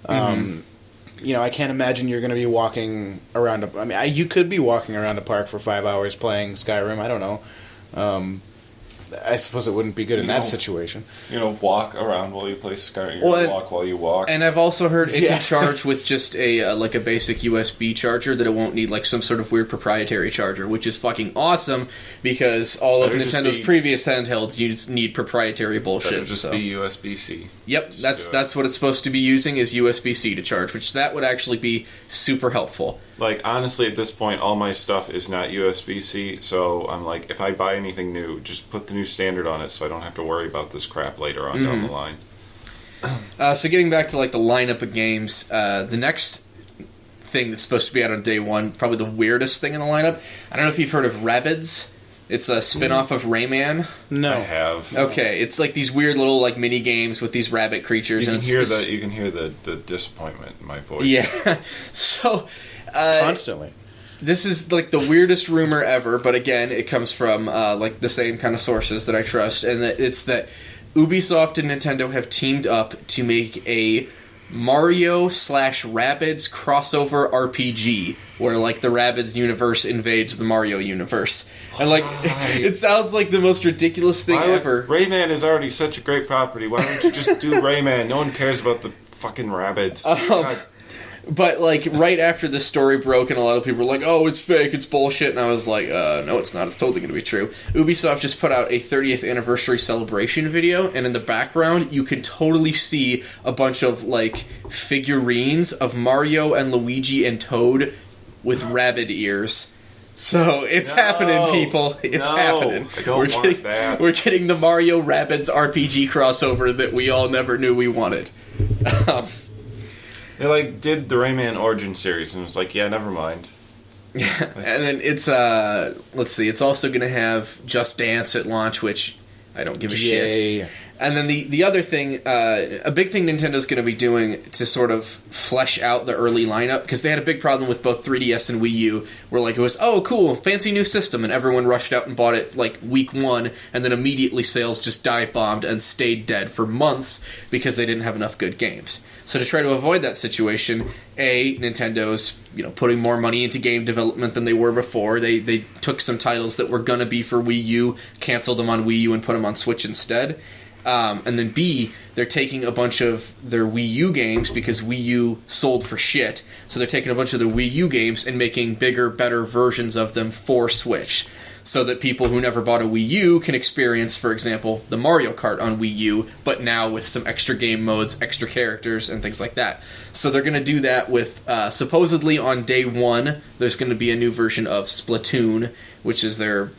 I can't imagine you're going to be walking around. You could be walking around a park for 5 hours playing Skyrim. I don't know. I suppose it wouldn't be good in that situation. Walk around while you play Skyrim. Walk while you walk. And I've also heard it can charge with just a basic USB charger, that it won't need like some sort of weird proprietary charger, which is fucking awesome, because all of Nintendo's previous handhelds need proprietary bullshit. Just be USB-C. Yep, that's what it's supposed to be using, is USB-C to charge, which that would actually be super helpful. Like, honestly, at this point, all my stuff is not USB-C, so I'm like, if I buy anything new, just put the new standard on it so I don't have to worry about this crap later on down the line. So getting back to, like, the lineup of games, the next thing that's supposed to be out on day one, probably the weirdest thing in the lineup, I don't know if you've heard of Rabbids. It's a spin-off of Rayman. No. I have. Okay, it's like these weird little like mini games with these rabbit creatures. You can hear the disappointment in my voice. Yeah. So constantly. This is like the weirdest rumor ever, but again, it comes from like the same kind of sources that I trust, and it's that Ubisoft and Nintendo have teamed up to make a Mario/Rabbids crossover RPG, where like the Rabbids universe invades the Mario universe. And like, it sounds like the most ridiculous thing ever. Rayman is already such a great property. Why don't you just do Rayman? No one cares about the fucking Rabbids. God But, like, right after the story broke and a lot of people were like, oh, it's fake, it's bullshit, and I was like, no, it's not, it's totally going to be true. Ubisoft just put out a 30th anniversary celebration video, and in the background, you can totally see a bunch of, like, figurines of Mario and Luigi and Toad with rabbit ears. So, it's happening, people. It's happening. I don't want that. We're getting the Mario Rabbids RPG crossover that we all never knew we wanted. They, like, did the Rayman Origin series and was like, yeah, never mind. And then it's, let's see, it's also going to have Just Dance at launch, which I don't give a shit. And then the other thing, a big thing Nintendo's going to be doing to sort of flesh out the early lineup, because they had a big problem with both 3DS and Wii U, where, like, it was, oh, cool, fancy new system, and everyone rushed out and bought it, like, week one, and then immediately sales just dive-bombed and stayed dead for months because they didn't have enough good games. So to try to avoid that situation, Nintendo's, putting more money into game development than they were before. They took some titles that were going to be for Wii U, canceled them on Wii U, and put them on Switch instead. And then B, they're taking a bunch of their Wii U games, because Wii U sold for shit, so they're taking a bunch of the Wii U games and making bigger, better versions of them for Switch, so that people who never bought a Wii U can experience, for example, the Mario Kart on Wii U, but now with some extra game modes, extra characters, and things like that. So they're going to do that with, supposedly on day one, there's going to be a new version of Splatoon, which is their...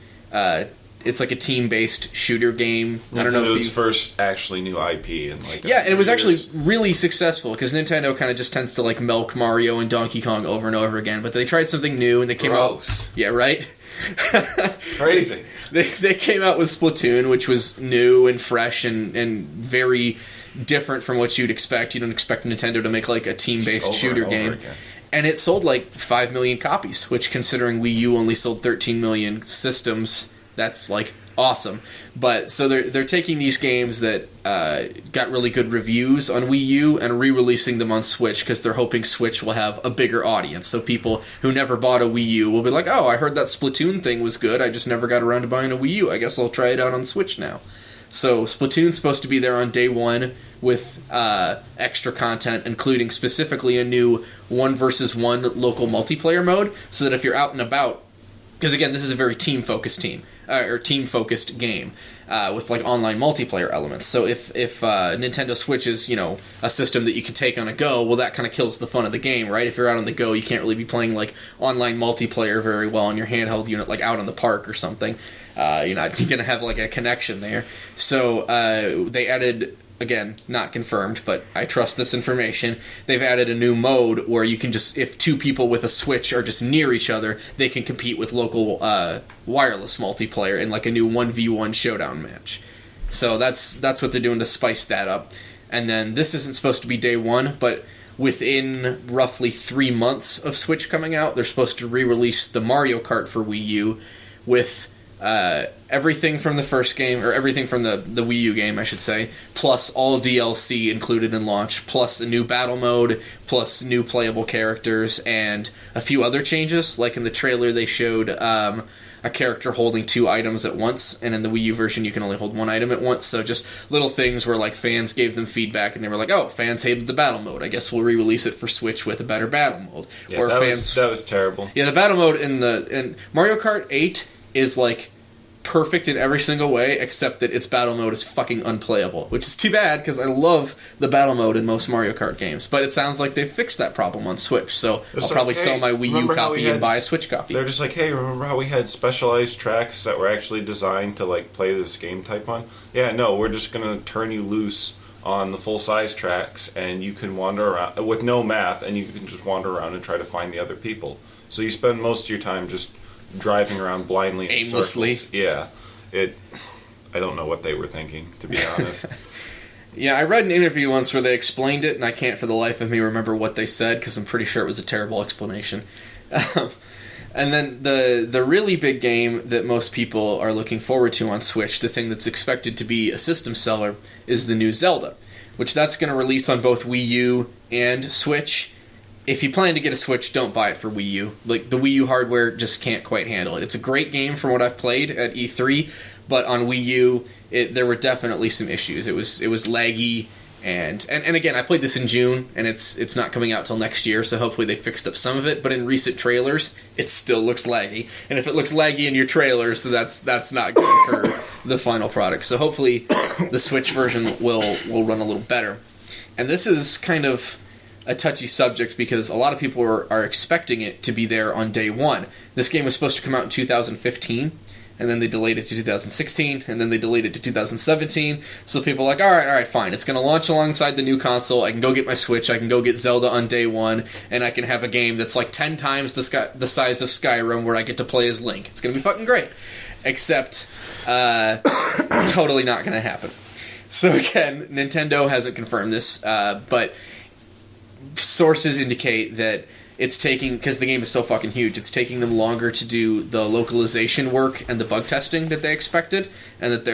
it's like a team-based shooter game. I don't know if Nintendo's first actually new IP in like and it was years. actually really successful, because Nintendo kind of just tends to like milk Mario and Donkey Kong over and over again. But they tried something new and they came Gross. out. Yeah, right. Crazy. They came out with Splatoon, which was new and fresh and very different from what you'd expect. You don't expect Nintendo to make like a team-based shooter game. Again. And it sold like 5 million copies, which, considering Wii U only sold 13 million systems, that's like awesome. But so they're taking these games that got really good reviews on Wii U and re-releasing them on Switch, because they're hoping Switch will have a bigger audience. So people who never bought a Wii U will be like, oh, I heard that Splatoon thing was good, I just never got around to buying a Wii U, I guess I'll try it out on Switch now. So Splatoon's supposed to be there on day one with extra content, including specifically a new 1 versus 1 local multiplayer mode, so that if you're out and about, because again, this is a very team-focused game, with like online multiplayer elements. So if Nintendo Switch is, a system that you can take on a go, well, that kind of kills the fun of the game, right? If you're out on the go, you can't really be playing like online multiplayer very well on your handheld unit, like out on the park or something. You're not going to have like a connection there. So they added, again, not confirmed, but I trust this information, they've added a new mode where you can just, if two people with a Switch are just near each other, they can compete with local wireless multiplayer in like a new 1v1 showdown match. So that's what they're doing to spice that up. And then this isn't supposed to be day one, but within roughly 3 months of Switch coming out, they're supposed to re-release the Mario Kart for Wii U with everything from the first game, or everything from the Wii U game, I should say, plus all DLC included in launch, plus a new battle mode, plus new playable characters, and a few other changes. Like in the trailer, they showed a character holding 2 items at once, and in the Wii U version, you can only hold 1 item at once. So just little things where like fans gave them feedback, and they were like, "Oh, fans hated the battle mode. I guess we'll re-release it for Switch with a better battle mode." Yeah, or that was terrible. Yeah, the battle mode in Mario Kart 8 is like perfect in every single way, except that its battle mode is fucking unplayable, which is too bad, because I love the battle mode in most Mario Kart games. But it sounds like they've fixed that problem on Switch, so I'll probably sell my Wii U copy and buy a Switch copy. They're just like, hey, remember how we had specialized tracks that were actually designed to like play this game type on? Yeah, no, we're just going to turn you loose on the full-size tracks, and you can wander around with no map, and you can just wander around and try to find the other people. So you spend most of your time just driving around blindly in aimlessly. Circles. Yeah. I don't know what they were thinking, to be honest. Yeah, I read an interview once where they explained it, and I can't for the life of me remember what they said, because I'm pretty sure it was a terrible explanation. And then the really big game that most people are looking forward to on Switch, the thing that's expected to be a system seller, is the new Zelda, which that's going to release on both Wii U and Switch. If you plan to get a Switch, don't buy it for Wii U. Like, the Wii U hardware just can't quite handle it. It's a great game from what I've played at E3, but on Wii U, there were definitely some issues. It was laggy, And again, I played this in June, and it's not coming out till next year, so hopefully they fixed up some of it. But in recent trailers, it still looks laggy. And if it looks laggy in your trailers, then that's not good for the final product. So hopefully the Switch version will run a little better. And this is kind of a touchy subject because a lot of people are expecting it to be there on day one. This game was supposed to come out in 2015. And then they delayed it to 2016, and then they delayed it to 2017. So people are like, all right, fine. It's going to launch alongside the new console. I can go get my Switch. I can go get Zelda on day one, and I can have a game that's like 10 times the size of Skyrim where I get to play as Link. It's going to be fucking great. Except, it's totally not going to happen. So again, Nintendo hasn't confirmed this, but sources indicate that it's taking, because the game is so fucking huge, it's taking them longer to do the localization work and the bug testing that they expected, and that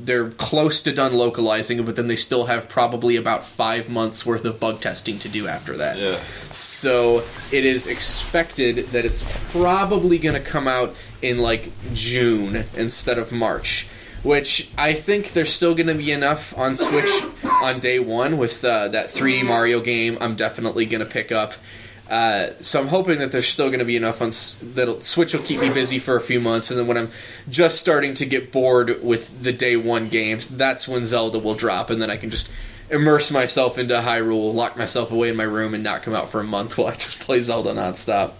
they're close to done localizing, but then they still have probably about 5 months worth of bug testing to do after that. Yeah. So it is expected that it's probably going to come out in like June instead of March, which I think there's still going to be enough on Switch on day one with that 3D Mario game I'm definitely going to pick up. So I'm hoping that there's still going to be enough that Switch will keep me busy for a few months, and then when I'm just starting to get bored with the day one games, that's when Zelda will drop, and then I can just immerse myself into Hyrule, lock myself away in my room, and not come out for a month while I just play Zelda nonstop.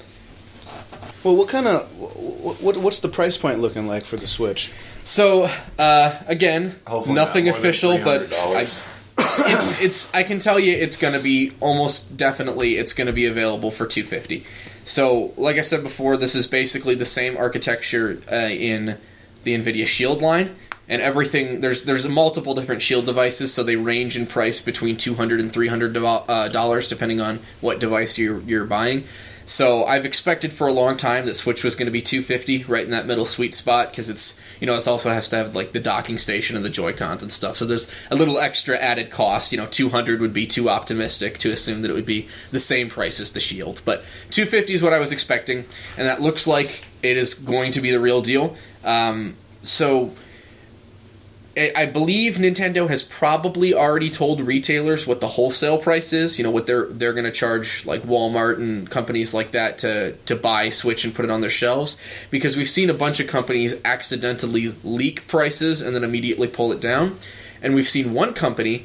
Well, what's the price point looking like for the Switch? So, again, Hopefully nothing not more than official, but $300. I can tell you it's going to be almost definitely it's going to be available for $250. So, like I said before, this is basically the same architecture in the NVIDIA Shield line, and everything there's multiple different Shield devices, so they range in price between $200 and $300 depending on what device you're buying. So I've expected for a long time that Switch was going to be $250, right in that middle sweet spot, because it's it also has to have like the docking station and the Joy-Cons and stuff. So there's a little extra added cost. $200 would be too optimistic to assume that it would be the same price as the Shield. But $250 is what I was expecting, and that looks like it is going to be the real deal. So I believe Nintendo has probably already told retailers what the wholesale price is, what they're going to charge like Walmart and companies like that to buy Switch and put it on their shelves, because we've seen a bunch of companies accidentally leak prices and then immediately pull it down. And we've seen one company,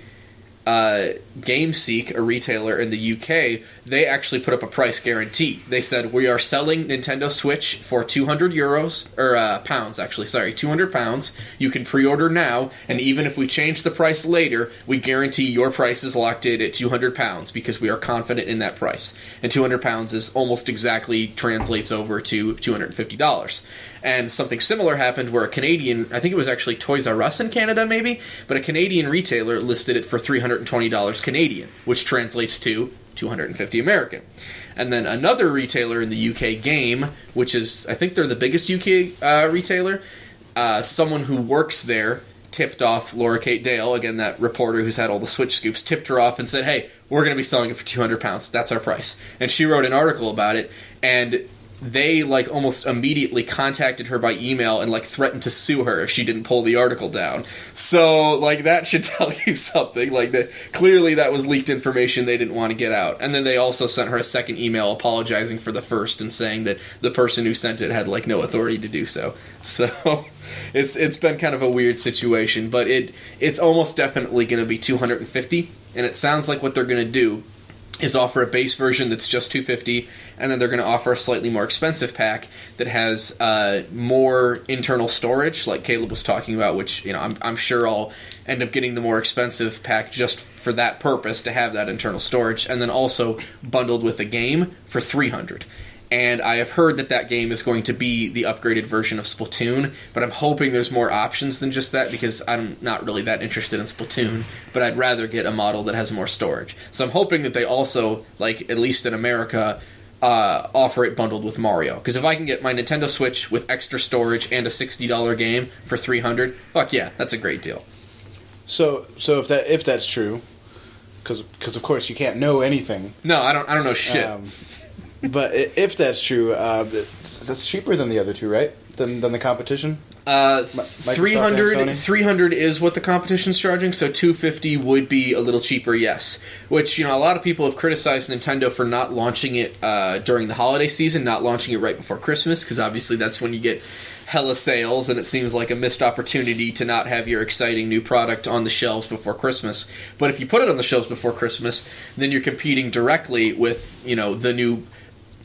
GameSeek, a retailer in the UK, they actually put up a price guarantee. They said, we are selling Nintendo Switch for €200, or pounds actually, sorry, £200. You can pre-order now, and even if we change the price later, we guarantee your price is locked in at £200 because we are confident in that price. And £200 is almost exactly translates over to $250. And something similar happened where a Canadian, I think it was actually Toys R Us in Canada maybe, but a Canadian retailer listed it for $320 Canadian, which translates to $250 American. And then another retailer in the UK, Game, which is, I think they're the biggest UK retailer, someone who works there tipped off Laura Kate Dale, again that reporter who's had all the Switch scoops, tipped her off and said, hey, we're going to be selling it for £200. That's our price. And she wrote an article about it, and they almost immediately contacted her by email and threatened to sue her if she didn't pull the article down. So that should tell you something. Clearly that was leaked information they didn't want to get out. And then they also sent her a second email apologizing for the first and saying that the person who sent it had no authority to do so. So it's been kind of a weird situation, but it's almost definitely going to be $250, and it sounds like what they're going to do is offer a base version that's just $250, and then they're going to offer a slightly more expensive pack that has more internal storage, like Caleb was talking about, which I'm sure I'll end up getting the more expensive pack just for that purpose, to have that internal storage, and then also bundled with a game for $300. And I have heard that game is going to be the upgraded version of Splatoon, but I'm hoping there's more options than just that, because I'm not really that interested in Splatoon, but I'd rather get a model that has more storage. So I'm hoping that they also, at least in America, offer it bundled with Mario. Because if I can get my Nintendo Switch with extra storage and a $60 game for $300, fuck yeah, that's a great deal. So if that's true, because of course you can't know anything. No, I don't know shit. But if that's true, that's cheaper than the other two, right? Than the competition? Microsoft 300 and Sony? 300 is what the competition's charging, so 250 would be a little cheaper, yes. Which, a lot of people have criticized Nintendo for not launching it during the holiday season, not launching it right before Christmas, because obviously that's when you get hella sales, and it seems like a missed opportunity to not have your exciting new product on the shelves before Christmas. But if you put it on the shelves before Christmas, then you're competing directly with, the new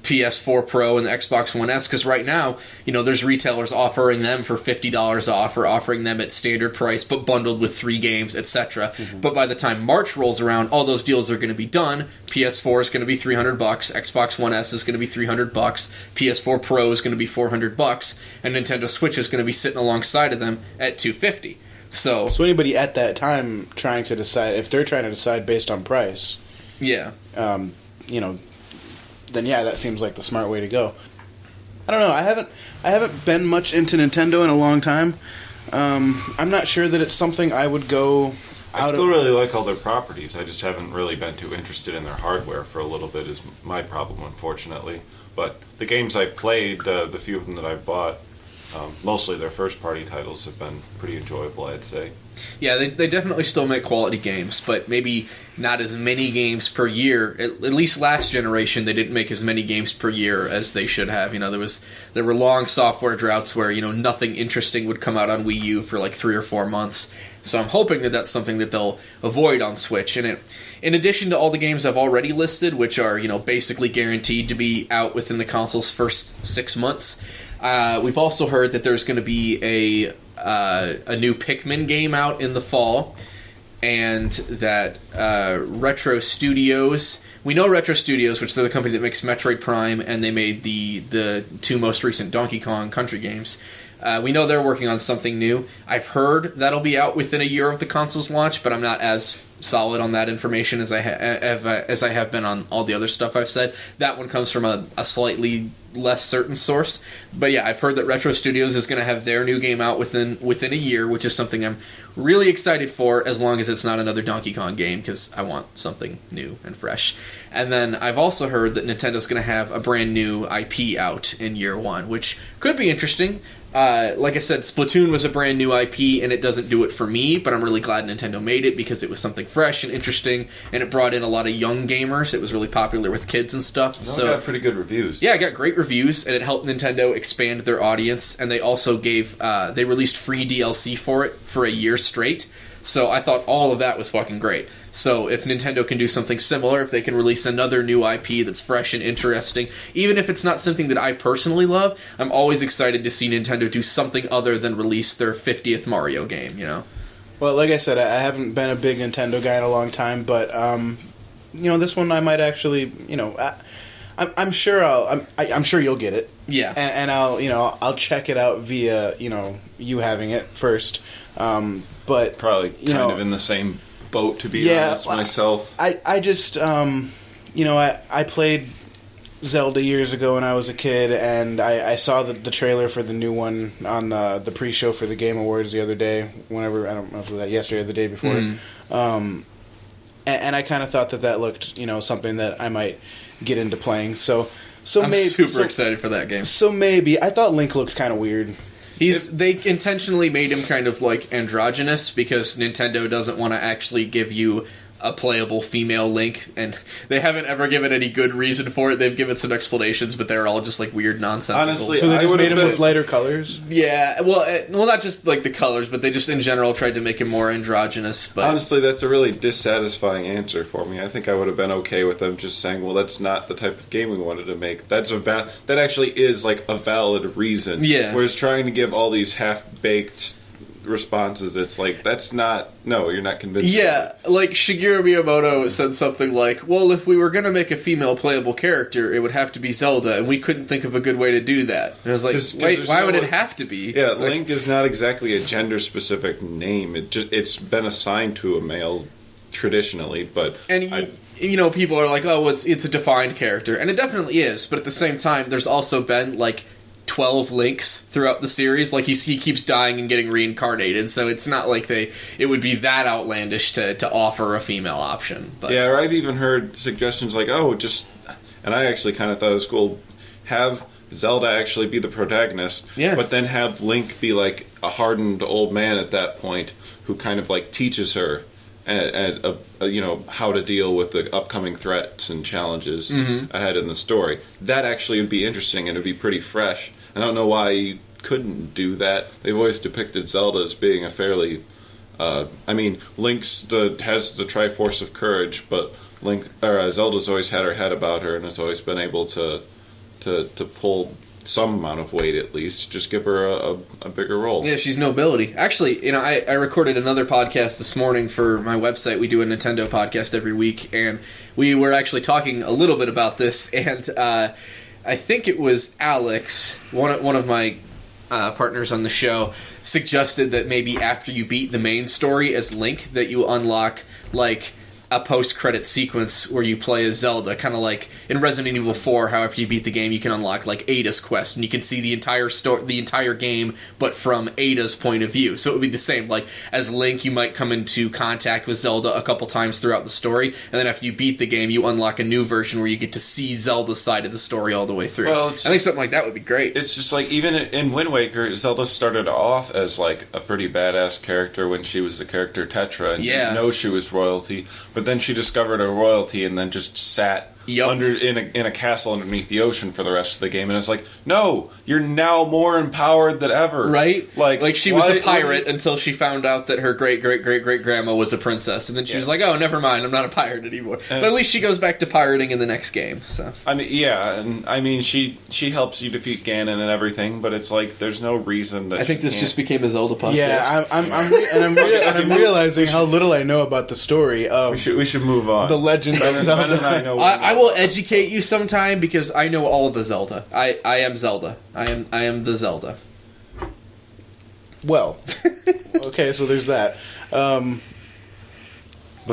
PS4 Pro and the Xbox One S, because right now, there's retailers offering them for $50 off, or offering them at standard price, but bundled with 3 games, etc. Mm-hmm. But by the time March rolls around, all those deals are going to be done. PS4 is going to be $300, Xbox One S is going to be $300, PS4 Pro is going to be $400, and Nintendo Switch is going to be sitting alongside of them at $250. So anybody at that time trying to decide, if they're trying to decide based on price, yeah, then yeah, that seems like the smart way to go. I don't know. I haven't been much into Nintendo in a long time. I'm not sure that it's something I would go. I still really like all their properties. I just haven't really been too interested in their hardware for a little bit. Is my problem, unfortunately. But the games I played, the few of them that I've bought, mostly their first-party titles have been pretty enjoyable, I'd say. Yeah, they definitely still make quality games, but maybe not as many games per year. At least last generation, they didn't make as many games per year as they should have. There were long software droughts where nothing interesting would come out on Wii U for like 3 or 4 months. So I'm hoping that that's something that they'll avoid on Switch. And in addition to all the games I've already listed, which are basically guaranteed to be out within the console's first 6 months, we've also heard that there's going to be a new Pikmin game out in the fall, and that Retro Studios, we know Retro Studios, which they're the company that makes Metroid Prime, and they made the 2 most recent Donkey Kong Country games. We know they're working on something new. I've heard that'll be out within a year of the console's launch, but I'm not as solid on that information as I have been on all the other stuff I've said. That one comes from a slightly less certain source. But yeah, I've heard that Retro Studios is going to have their new game out within a year, which is something I'm really excited for, as long as it's not another Donkey Kong game, because I want something new and fresh. And then I've also heard that Nintendo's going to have a brand new IP out in year 1, which could be interesting. Like I said, Splatoon was a brand new IP, and it doesn't do it for me, but I'm really glad Nintendo made it, because it was something fresh and interesting, and it brought in a lot of young gamers. It was really popular with kids and stuff. It got pretty good reviews. Yeah, it got great reviews, and it helped Nintendo expand their audience, and they also they released free DLC for it for a year straight. So I thought all of that was fucking great. So if Nintendo can do something similar, if they can release another new IP that's fresh and interesting, even if it's not something that I personally love, I'm always excited to see Nintendo do something other than release their 50th Mario game, Well, like I said, I haven't been a big Nintendo guy in a long time, but this one I might actually, I'm sure I'm sure you'll get it. Yeah. And I'll check it out via, you having it first. But probably kind of in the same boat, to be honest, myself. I just I played Zelda years ago when I was a kid, and I saw the trailer for the new one on the pre-show for the Game Awards the other day, whenever, I don't know if it was that yesterday or the day before. And I kind of thought that looked something that I might get into playing, so I'm super excited for that game. So maybe. I thought Link looked kind of weird. They intentionally made him kind of like androgynous, because Nintendo doesn't want to actually give you a playable female Link, and they haven't ever given any good reason for it. They've given some explanations, but they're all just like weird nonsensical. Honestly, so they just made him with lighter colors? Yeah, well, not just like the colors, but they just in general tried to make him more androgynous. But honestly, that's a really dissatisfying answer for me. I think I would have been okay with them just saying, well, that's not the type of game we wanted to make. That actually is like a valid reason. Yeah. Whereas trying to give all these half-baked responses, it's like, you're not convincing. Yeah, like Shigeru Miyamoto said something like, well, if we were going to make a female playable character, it would have to be Zelda, and we couldn't think of a good way to do that. And I was like, wait, why would it have to be? Yeah, Link is not exactly a gender-specific name. It's been assigned to a male traditionally, but... And people are like, oh, it's a defined character, and it definitely is, but at the same time, there's also been, 12 Links throughout the series. Like, he keeps dying and getting reincarnated, so it's not like it would be that outlandish to offer a female option. But yeah, or I've even heard suggestions like, and I actually kind of thought it was cool, have Zelda actually be the protagonist, but then have Link be like a hardened old man at that point who kind of like teaches her and how to deal with the upcoming threats and challenges ahead in the story. That actually would be interesting and it'd be pretty fresh. I don't know why you couldn't do that. They've always depicted Zelda as being a fairly Link's has the Triforce of Courage, but Zelda's always had her head about her and has always been able to pull some amount of weight at least. Just give her a bigger role. Yeah, she's nobility. Actually, I recorded another podcast this morning for my website. We do a Nintendo podcast every week, and we were actually talking a little bit about this, and I think it was Alex, one of my partners on the show, suggested that maybe after you beat the main story as Link, that you unlock, like, a post-credit sequence where you play as Zelda, kind of like in Resident Evil 4, how after you beat the game you can unlock like Ada's quest, and you can see the entire game, but from Ada's point of view. So it would be the same, like as Link you might come into contact with Zelda a couple times throughout the story, and then after you beat the game you unlock a new version where you get to see Zelda's side of the story all the way through. Well, I think something like that would be great. It's just like, even in Wind Waker, Zelda started off as like a pretty badass character when she was the character Tetra, and you didn't know she was royalty. But then she discovered her royalty and then just sat in a castle underneath the ocean for the rest of the game. And it's like, no, you're now more empowered than ever. Right? Like she was a pirate until she found out that her great-great-great-great-grandma was a princess. And then she was like, oh, never mind, I'm not a pirate anymore. But at least she goes back to pirating in the next game. So she helps you defeat Ganon and everything, but it's like, there's no reason that I think this just became a Zelda podcast. Yeah, I'm realizing how little I know about the story of... We should move on. The legend of Zelda. I will educate you sometime because I know all of the Zelda. I am Zelda. I am the Zelda. Well, okay, so there's that. But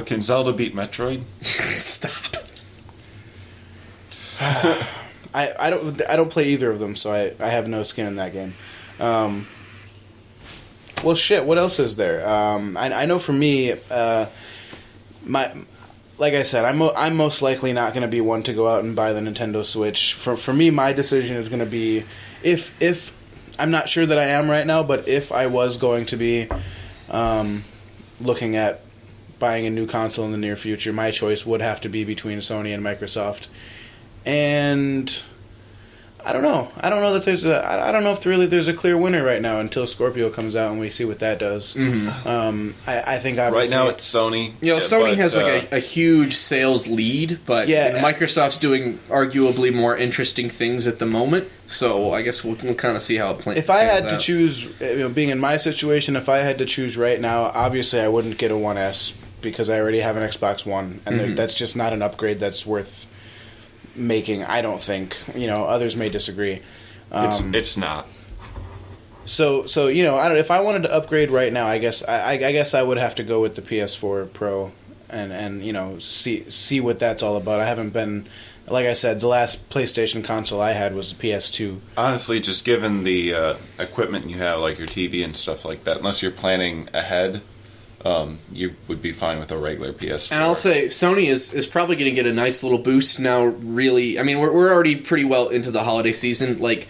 can Zelda beat Metroid? Stop. I don't play either of them, so I have no skin in that game. Well, shit. What else is there? I know for me, like I said, I'm most likely not going to be one to go out and buy the Nintendo Switch. For me, my decision is going to be if I'm not sure that I am right now, but if I was going to be looking at buying a new console in the near future, my choice would have to be between Sony and Microsoft. And I don't know. I don't know if really there's a clear winner right now until Scorpio comes out and we see what that does. Mm-hmm. I think obviously right now it's Sony. Sony has like a huge sales lead, but Microsoft's doing arguably more interesting things at the moment. So I guess we'll kind of see how it plays. If I had to choose, being in my situation, if I had to choose right now, obviously I wouldn't get a 1S because I already have an Xbox One, and that's just not an upgrade that's worth making. I don't think. Others may disagree. It's not. So if I wanted to upgrade right now, I guess I would have to go with the PS4 Pro and see what that's all about. I haven't been, like I said, the last PlayStation console I had was the PS2. Honestly, just given the equipment you have, like your TV and stuff like that, unless you're planning ahead, you would be fine with a regular PS4. And I'll say Sony is probably going to get a nice little boost now. Really, I mean, we're already pretty well into the holiday season. Like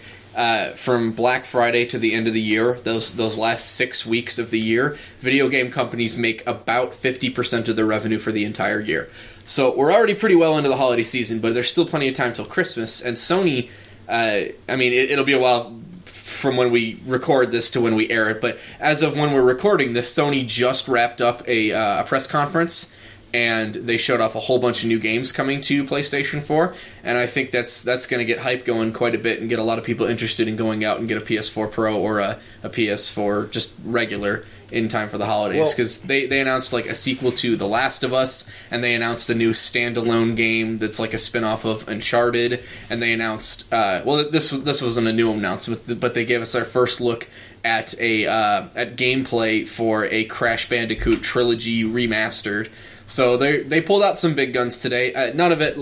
from Black Friday to the end of the year, those last 6 weeks of the year, video game companies make about 50% of their revenue for the entire year. So we're already pretty well into the holiday season, but there's still plenty of time till Christmas. And Sony, it'll be a while from when we record this to when we air it, but as of when we're recording this, Sony just wrapped up a press conference, and they showed off a whole bunch of new games coming to PlayStation 4, and I think that's going to get hype going quite a bit and get a lot of people interested in going out and get a PS4 Pro or a PS4 just regular in time for the holidays, because they announced like a sequel to The Last of Us, and they announced a new standalone game that's like a spin-off of Uncharted, and they announced this wasn't a new announcement, but they gave us our first look at at gameplay for a Crash Bandicoot trilogy remastered. So they pulled out some big guns today. None of it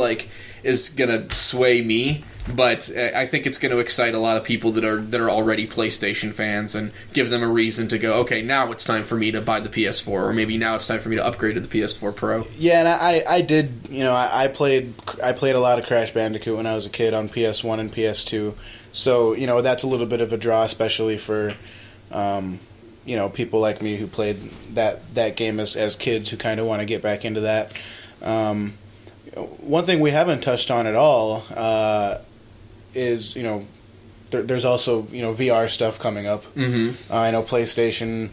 is gonna sway me, but I think it's going to excite a lot of people that are already PlayStation fans and give them a reason to go, okay, now it's time for me to buy the PS4, or maybe now it's time for me to upgrade to the PS4 Pro. Yeah, and I did, I played a lot of Crash Bandicoot when I was a kid on PS1 and PS2, so that's a little bit of a draw, especially for people like me who played that game as kids who kind of want to get back into that. One thing we haven't touched on at all is there's also VR stuff coming up. Mm-hmm. I know PlayStation.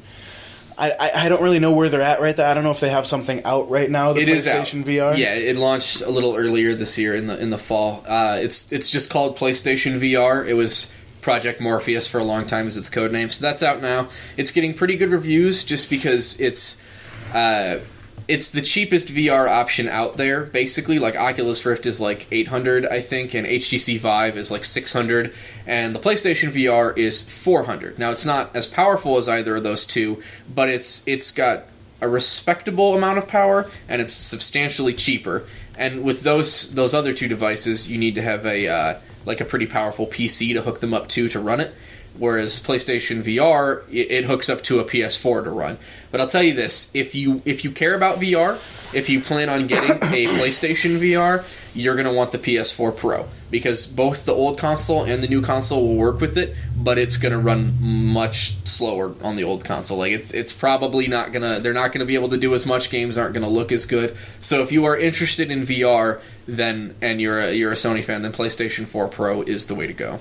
I don't really know where they're at right now. I don't know if they have something out right now. The PlayStation VR. Yeah, it launched a little earlier this year in the fall. It's just called PlayStation VR. It was Project Morpheus for a long time as its code name. So that's out now. It's getting pretty good reviews just because it's the cheapest VR option out there, basically. Like, Oculus Rift is like $800, I think, and HTC Vive is like $600, and the PlayStation VR is $400. Now, it's not as powerful as either of those two, but it's got a respectable amount of power, and it's substantially cheaper. And with those other two devices, you need to have a pretty powerful PC to hook them up to run it. Whereas PlayStation VR, it hooks up to a PS4 to run. But I'll tell you this, if you care about VR, if you plan on getting a PlayStation VR, you're going to want the PS4 Pro. Because both the old console and the new console will work with it, but it's going to run much slower on the old console. Like, it's probably not going to... They're not going to be able to do as much, games aren't going to look as good. So if you are interested in VR, and you're a Sony fan, then PlayStation 4 Pro is the way to go.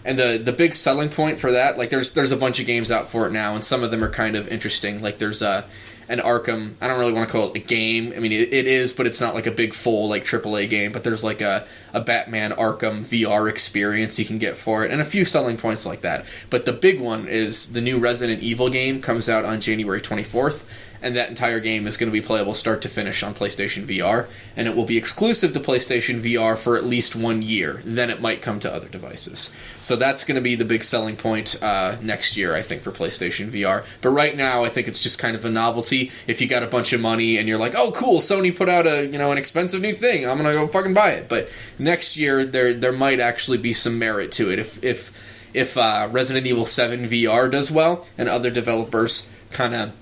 And the big selling point for that, like, there's a bunch of games out for it now, and some of them are kind of interesting. Like, there's an Arkham. I don't really want to call it a game. I mean, it is, but it's not like a big full like AAA game. But there's like a Batman Arkham VR experience you can get for it, and a few selling points like that. But the big one is the new Resident Evil game comes out on January 24th. And that entire game is going to be playable start to finish on PlayStation VR, and it will be exclusive to PlayStation VR for at least 1 year. Then it might come to other devices. So that's going to be the big selling point next year, I think, for PlayStation VR. But right now, I think it's just kind of a novelty. If you got a bunch of money and you're like, oh, cool, Sony put out an expensive new thing, I'm going to go fucking buy it. But next year, there might actually be some merit to it. If Resident Evil 7 VR does well, and other developers kind of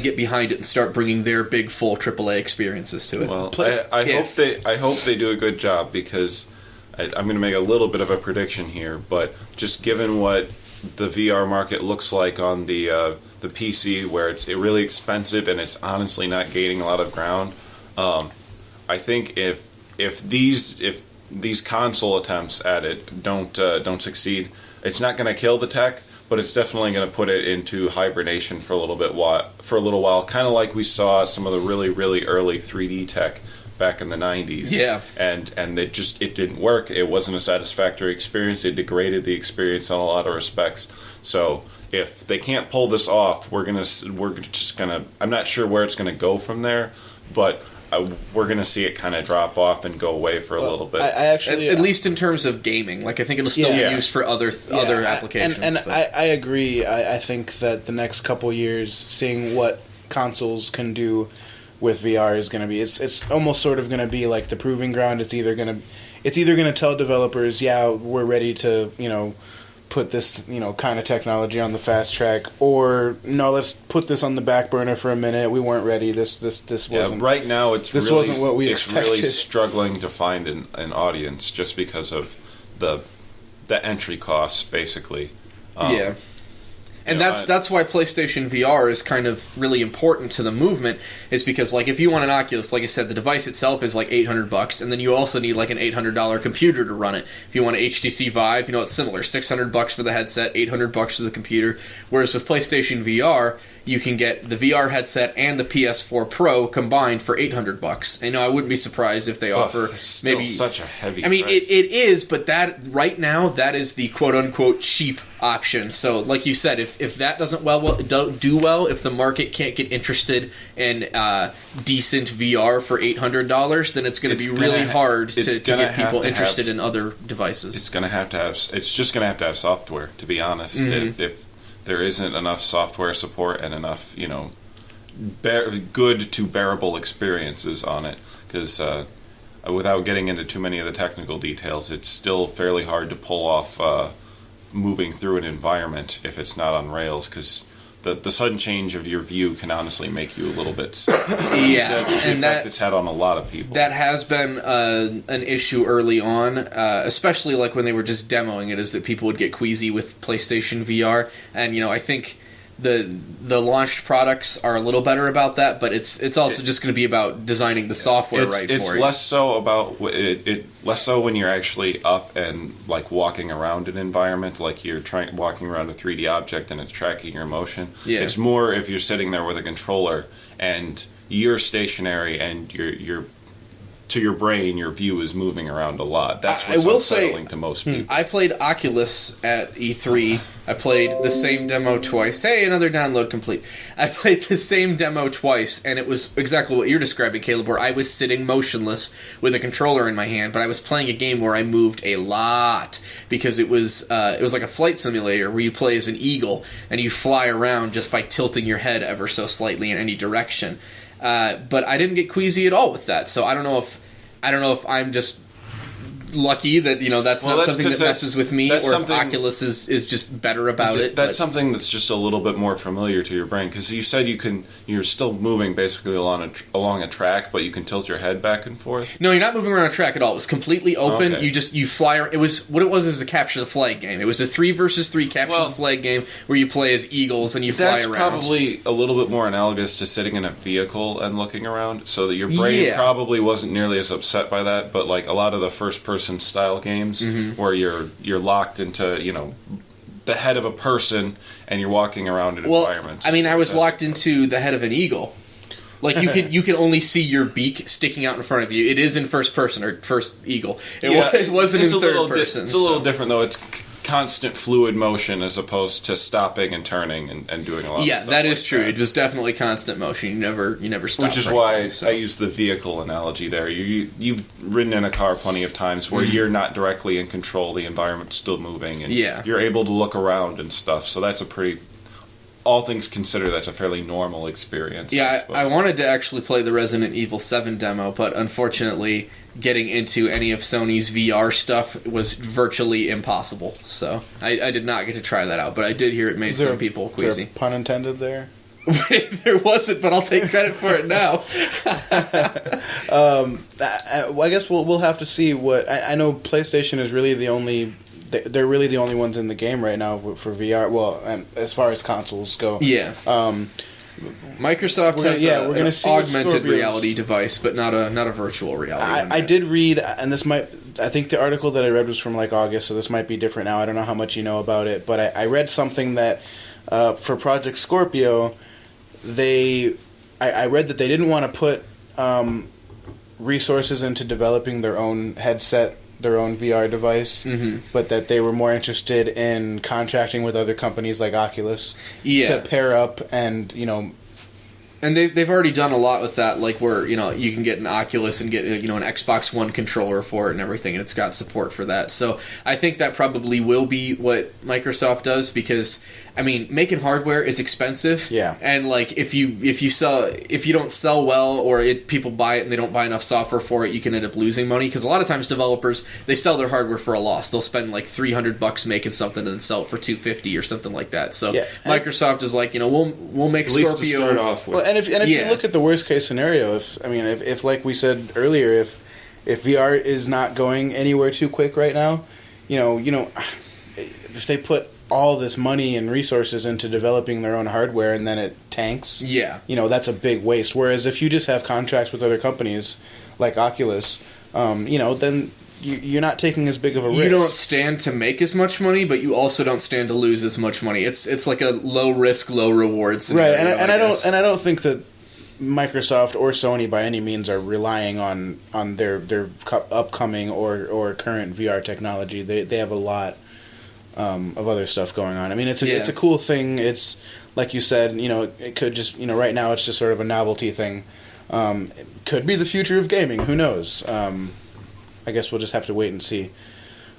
get behind it and start bringing their big full AAA experiences to it. Well, I hope they do a good job, because I'm going to make a little bit of a prediction here, but just given what the VR market looks like on the PC, where it's really expensive and it's honestly not gaining a lot of ground, I think if these console attempts at it don't succeed, it's not going to kill the tech, but it's definitely going to put it into hibernation for a little while, kind of like we saw some of the really, really early 3D tech back in the 90s. Yeah. And it didn't work. It wasn't a satisfactory experience. It degraded the experience in a lot of respects. So if they can't pull this off, we're just gonna. I'm not sure where it's going to go from there, but we're going to see it kind of drop off and go away for a little bit. I actually, at least in terms of gaming, like, I think it'll still be used for other applications. And I agree. I think that the next couple years, seeing what consoles can do with VR is going to be, it's almost sort of going to be like the proving ground. It's either going to tell developers, yeah, we're ready to put this kind of technology on the fast track, or no, let's put this on the back burner for a minute. We weren't ready. This wasn't right now. This wasn't what we expected. It's really struggling to find an audience just because of the entry costs, basically. And that's why PlayStation VR is kind of really important to the movement, is because, like, if you want an Oculus, like I said, the device itself is like $800, and then you also need like an $800 computer to run it. If you want an HTC Vive, it's similar, $600 for the headset, $800 for the computer. Whereas with PlayStation VR, you can get the VR headset and the PS4 Pro combined for $800. And I wouldn't be surprised if they offer still such a heavy I mean, price. it is, but that right now, that is the quote-unquote cheap option. So, like you said, if that doesn't do well, if the market can't get interested in decent VR for $800, then it's going to be really hard to get people interested in other devices. It's just going to have to have software, to be honest. Mm-hmm. If there isn't enough software support and enough, good to bearable experiences on it, because without getting into too many of the technical details, it's still fairly hard to pull off moving through an environment if it's not on rails, because the sudden change of your view can honestly make you a little bit that's the effect it's had on a lot of people. That has been an issue early on, especially like when they were just demoing it, is that people would get queasy with PlayStation VR. And I think the launched products are a little better about that, but it's also just going to be about designing the software for it. It's less so about it. Less so when you're actually up and like walking around an environment, like you're walking around a 3D object and it's tracking your motion. Yeah. It's more if you're sitting there with a controller and you're stationary and you're to your brain, your view is moving around a lot. That's what's unsettling to most people. I played Oculus at E3. I played the same demo twice. Hey, another download complete. I played the same demo twice, and it was exactly what you're describing, Caleb, where I was sitting motionless with a controller in my hand, but I was playing a game where I moved a lot, because it was like a flight simulator where you play as an eagle, and you fly around just by tilting your head ever so slightly in any direction. But I didn't get queasy at all with that, so I don't know if I'm just lucky that that's not something that messes with me, or if Oculus is just better about it. That's something that's just a little bit more familiar to your brain, because you said you're still moving basically along a track, but you can tilt your head back and forth. No, you're not moving around a track at all. It was completely open. Okay. You fly. It was a capture the flag game. It was a 3 versus 3 capture the flag game where you play as eagles and you fly around. That's probably a little bit more analogous to sitting in a vehicle and looking around, so that your brain probably wasn't nearly as upset by that. But like a lot of the first person style games where you're locked into the head of a person and you're walking around an environment. I mean, I was locked into the head of an eagle. Like you can only see your beak sticking out in front of you. It is in first person or first eagle. It wasn't in third person. It's a little different though. It's constant fluid motion as opposed to stopping and turning and doing a lot of stuff. Yeah, that is true. It was definitely constant motion. You never stop. Which is why I use the vehicle analogy there. You've ridden in a car plenty of times where you're not directly in control, the environment's still moving, and you're able to look around and stuff. So that's all things considered, that's a fairly normal experience. Yeah, I wanted to actually play the Resident Evil 7 demo, but unfortunately getting into any of Sony's VR stuff was virtually impossible. So I did not get to try that out, but I did hear it made some people queasy. Is there a pun intended there? There wasn't, but I'll take credit for it now. I guess we'll have to see what... I know PlayStation is really the only... They're really the only ones in the game right now for VR. Well, and as far as consoles go. Yeah. Microsoft has we're gonna see an augmented reality device, but not a virtual reality. I did read, and I think the article that I read was from like August, so this might be different now. I don't know how much you know about it, but I read something that for Project Scorpio, I read that they didn't want to put resources into developing their own headset, their own VR device, but that they were more interested in contracting with other companies like Oculus to pair up and and they've already done a lot with that, like where you can get an Oculus and get an Xbox One controller for it and everything, and it's got support for that. So I think that probably will be what Microsoft does, because I mean, making hardware is expensive. Yeah. And like if you don't sell well, or people buy it and they don't buy enough software for it, you can end up losing money, because a lot of times developers, they sell their hardware for a loss. They'll spend like $300 making something and then sell it for $250 or something like that. So Microsoft is like, we'll make Scorpio, at least to start off with. Well, and if you look at the worst case scenario, if like we said earlier, if VR is not going anywhere too quick right now, if they put all this money and resources into developing their own hardware and then it tanks, that's a big waste. Whereas if you just have contracts with other companies like Oculus, then you're not taking as big of a risk. You don't stand to make as much money, but you also don't stand to lose as much money. It's like a low risk, low reward scenario. Right, and I don't think that Microsoft or Sony by any means are relying on their upcoming or current VR technology. They have a lot of other stuff going on. I mean, it's a cool thing. It's like you said, it could just right now it's just sort of a novelty thing. It could be the future of gaming. Who knows? I guess we'll just have to wait and see.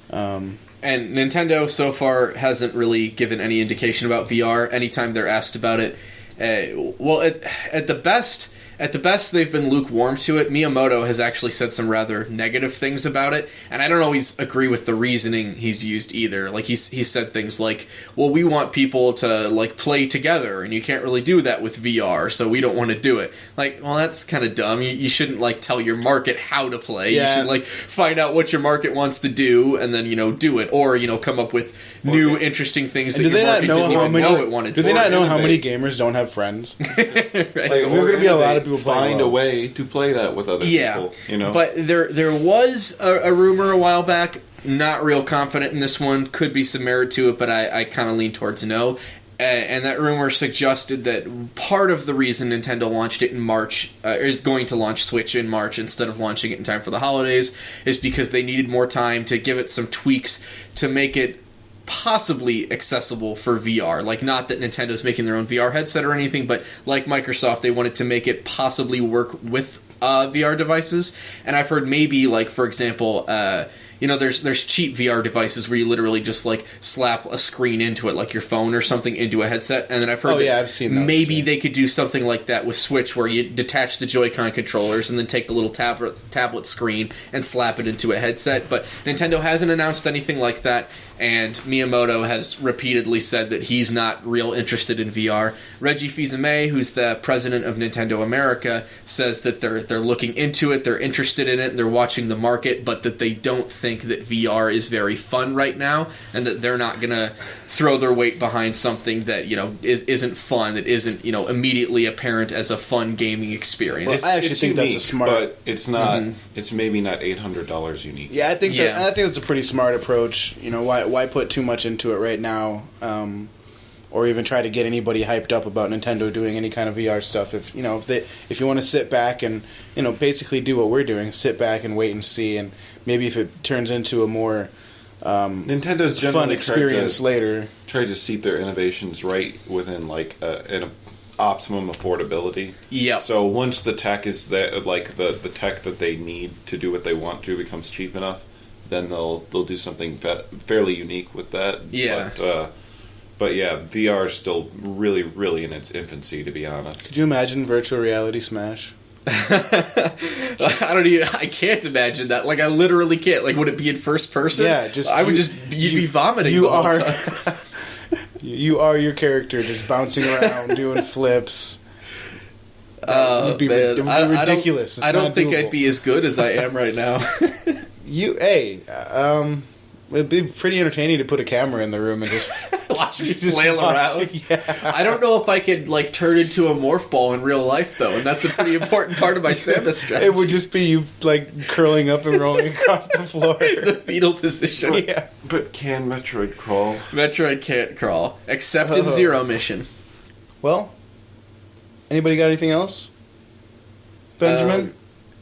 And Nintendo so far hasn't really given any indication about VR. Anytime they're asked about it, at the best, they've been lukewarm to it. Miyamoto has actually said some rather negative things about it, and I don't always agree with the reasoning he's used either. Like he said things like, "Well, we want people to like play together, and you can't really do that with VR, so we don't want to do it." Like, well, that's kind of dumb. You shouldn't like tell your market how to play. Yeah. You should like find out what your market wants to do, and then do it, or come up with new interesting things that do they your not market know didn't how even many? know it wanted Do to. they not know how many innovate. gamers don't have friends? Right. There's gonna be a lot of people playing find a alone. way to play that with other people. You know, But there was a rumor a while back. Not real confident in this one. Could be some merit to it, but I kind of lean towards no. And that rumor suggested that part of the reason Nintendo launched it in March, is going to launch Switch in March instead of launching it in time for the holidays, is because they needed more time to give it some tweaks to make it possibly accessible for VR. Like, not that Nintendo's making their own VR headset or anything, but like Microsoft, they wanted to make it possibly work with VR devices. And I've heard maybe, like, for example, there's cheap VR devices where you literally just like slap a screen into it, like your phone or something, into a headset. And then I've heard I've seen those maybe too. they could do something like that with Switch, where you detach the Joy-Con controllers and then take the little tablet screen and slap it into a headset. But Nintendo hasn't announced anything like that, and Miyamoto has repeatedly said that he's not real interested in VR. Reggie Fils-Aimé, who's the president of Nintendo America, says that they're looking into it, they're interested in it, they're watching the market, but that they don't think that VR is very fun right now, and that they're not going to throw their weight behind something that isn't fun, that isn't immediately apparent as a fun gaming experience. I actually think that's unique, a smart. but it's not. It's maybe not $800 unique. Yeah, I think that's a pretty smart approach. Why put too much into it right now, or even try to get anybody hyped up about Nintendo doing any kind of VR stuff? If you want to sit back and basically do what we're doing, sit back and wait and see, and maybe if it turns into a more Nintendo's fun generally experience later. Try to seat their innovations right within like an optimum affordability. Yeah. So once the tech is there, like the tech that they need to do what they want to becomes cheap enough, then they'll do something fairly unique with that. Yeah. But yeah, VR is still really, really in its infancy, to be honest. Could you imagine virtual reality Smash? I can't imagine that. Like, I literally can't. Like, would it be in first person? Yeah, you'd be vomiting. You the whole are. time. You are your character, just bouncing around, doing flips. It would be ridiculous. I don't think doable. I'd be as good as I am right now. It'd be pretty entertaining to put a camera in the room and just Watch me flail around. Yeah. I don't know if I could like turn into a morph ball in real life though, and that's a pretty important part of my Samus strategy. It would just be you like curling up and rolling across the floor. The fetal position. Yeah. But can Metroid crawl? Metroid can't crawl, except in Zero Mission. Well, anybody got anything else? Benjamin?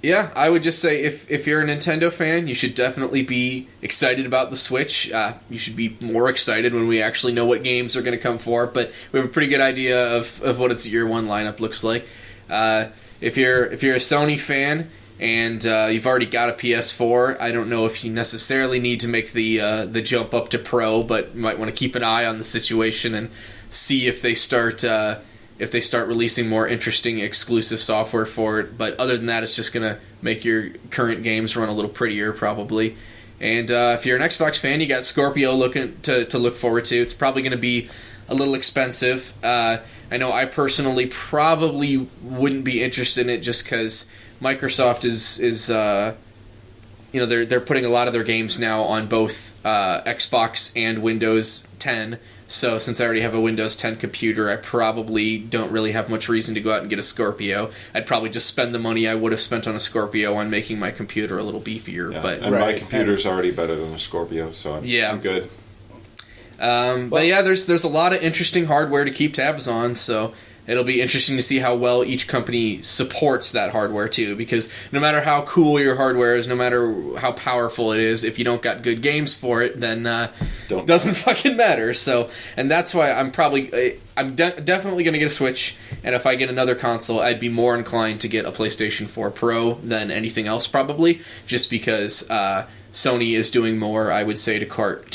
Yeah, I would just say if you're a Nintendo fan, you should definitely be excited about the Switch. You should be more excited when we actually know what games are going to come for it, but we have a pretty good idea of what its year one lineup looks like. If you're a Sony fan and you've already got a PS4, I don't know if you necessarily need to make the jump up to Pro, but you might want to keep an eye on the situation and see if they start releasing more interesting exclusive software for it. But other than that, it's just going to make your current games run a little prettier, probably. And if you're an Xbox fan, you got Scorpio looking to look forward to. It's probably going to be a little expensive. I know I personally probably wouldn't be interested in it just because Microsoft is they're putting a lot of their games now on both Xbox and Windows 10. So since I already have a Windows 10 computer, I probably don't really have much reason to go out and get a Scorpio. I'd probably just spend the money I would have spent on a Scorpio on making my computer a little beefier. Yeah, But and my computer's already better than a Scorpio, so I'm good. But yeah, there's a lot of interesting hardware to keep tabs on, so it'll be interesting to see how well each company supports that hardware too, because no matter how cool your hardware is, no matter how powerful it is, if you don't got good games for it, then doesn't fucking matter. So, and that's why I'm definitely going to get a Switch, and if I get another console, I'd be more inclined to get a PlayStation 4 Pro than anything else probably, just because Sony is doing more, I would say, to court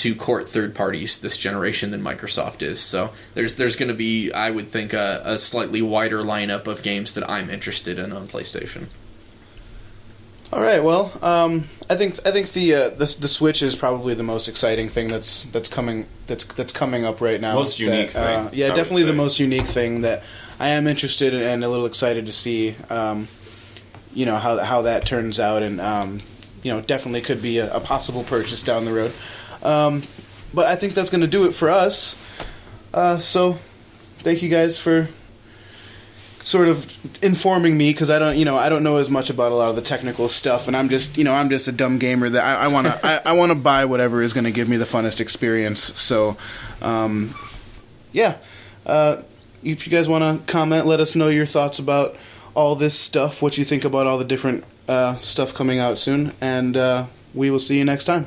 third parties this generation than Microsoft is. So there's going to be, I would think, a slightly wider lineup of games that I'm interested in on PlayStation. All right. Well, I think the Switch is probably the most exciting thing that's coming up right now. Most unique thing. Yeah, definitely the most unique thing that I am interested in and a little excited to see. How that turns out, and definitely could be a possible purchase down the road. but I think that's going to do it for us. So thank you guys for sort of informing me, because I don't know as much about a lot of the technical stuff, and I'm just a dumb gamer that I want to I want to buy whatever is going to give me the funnest experience. So if you guys want to comment, let us know your thoughts about all this stuff, what you think about all the different stuff coming out soon, and we will see you next time.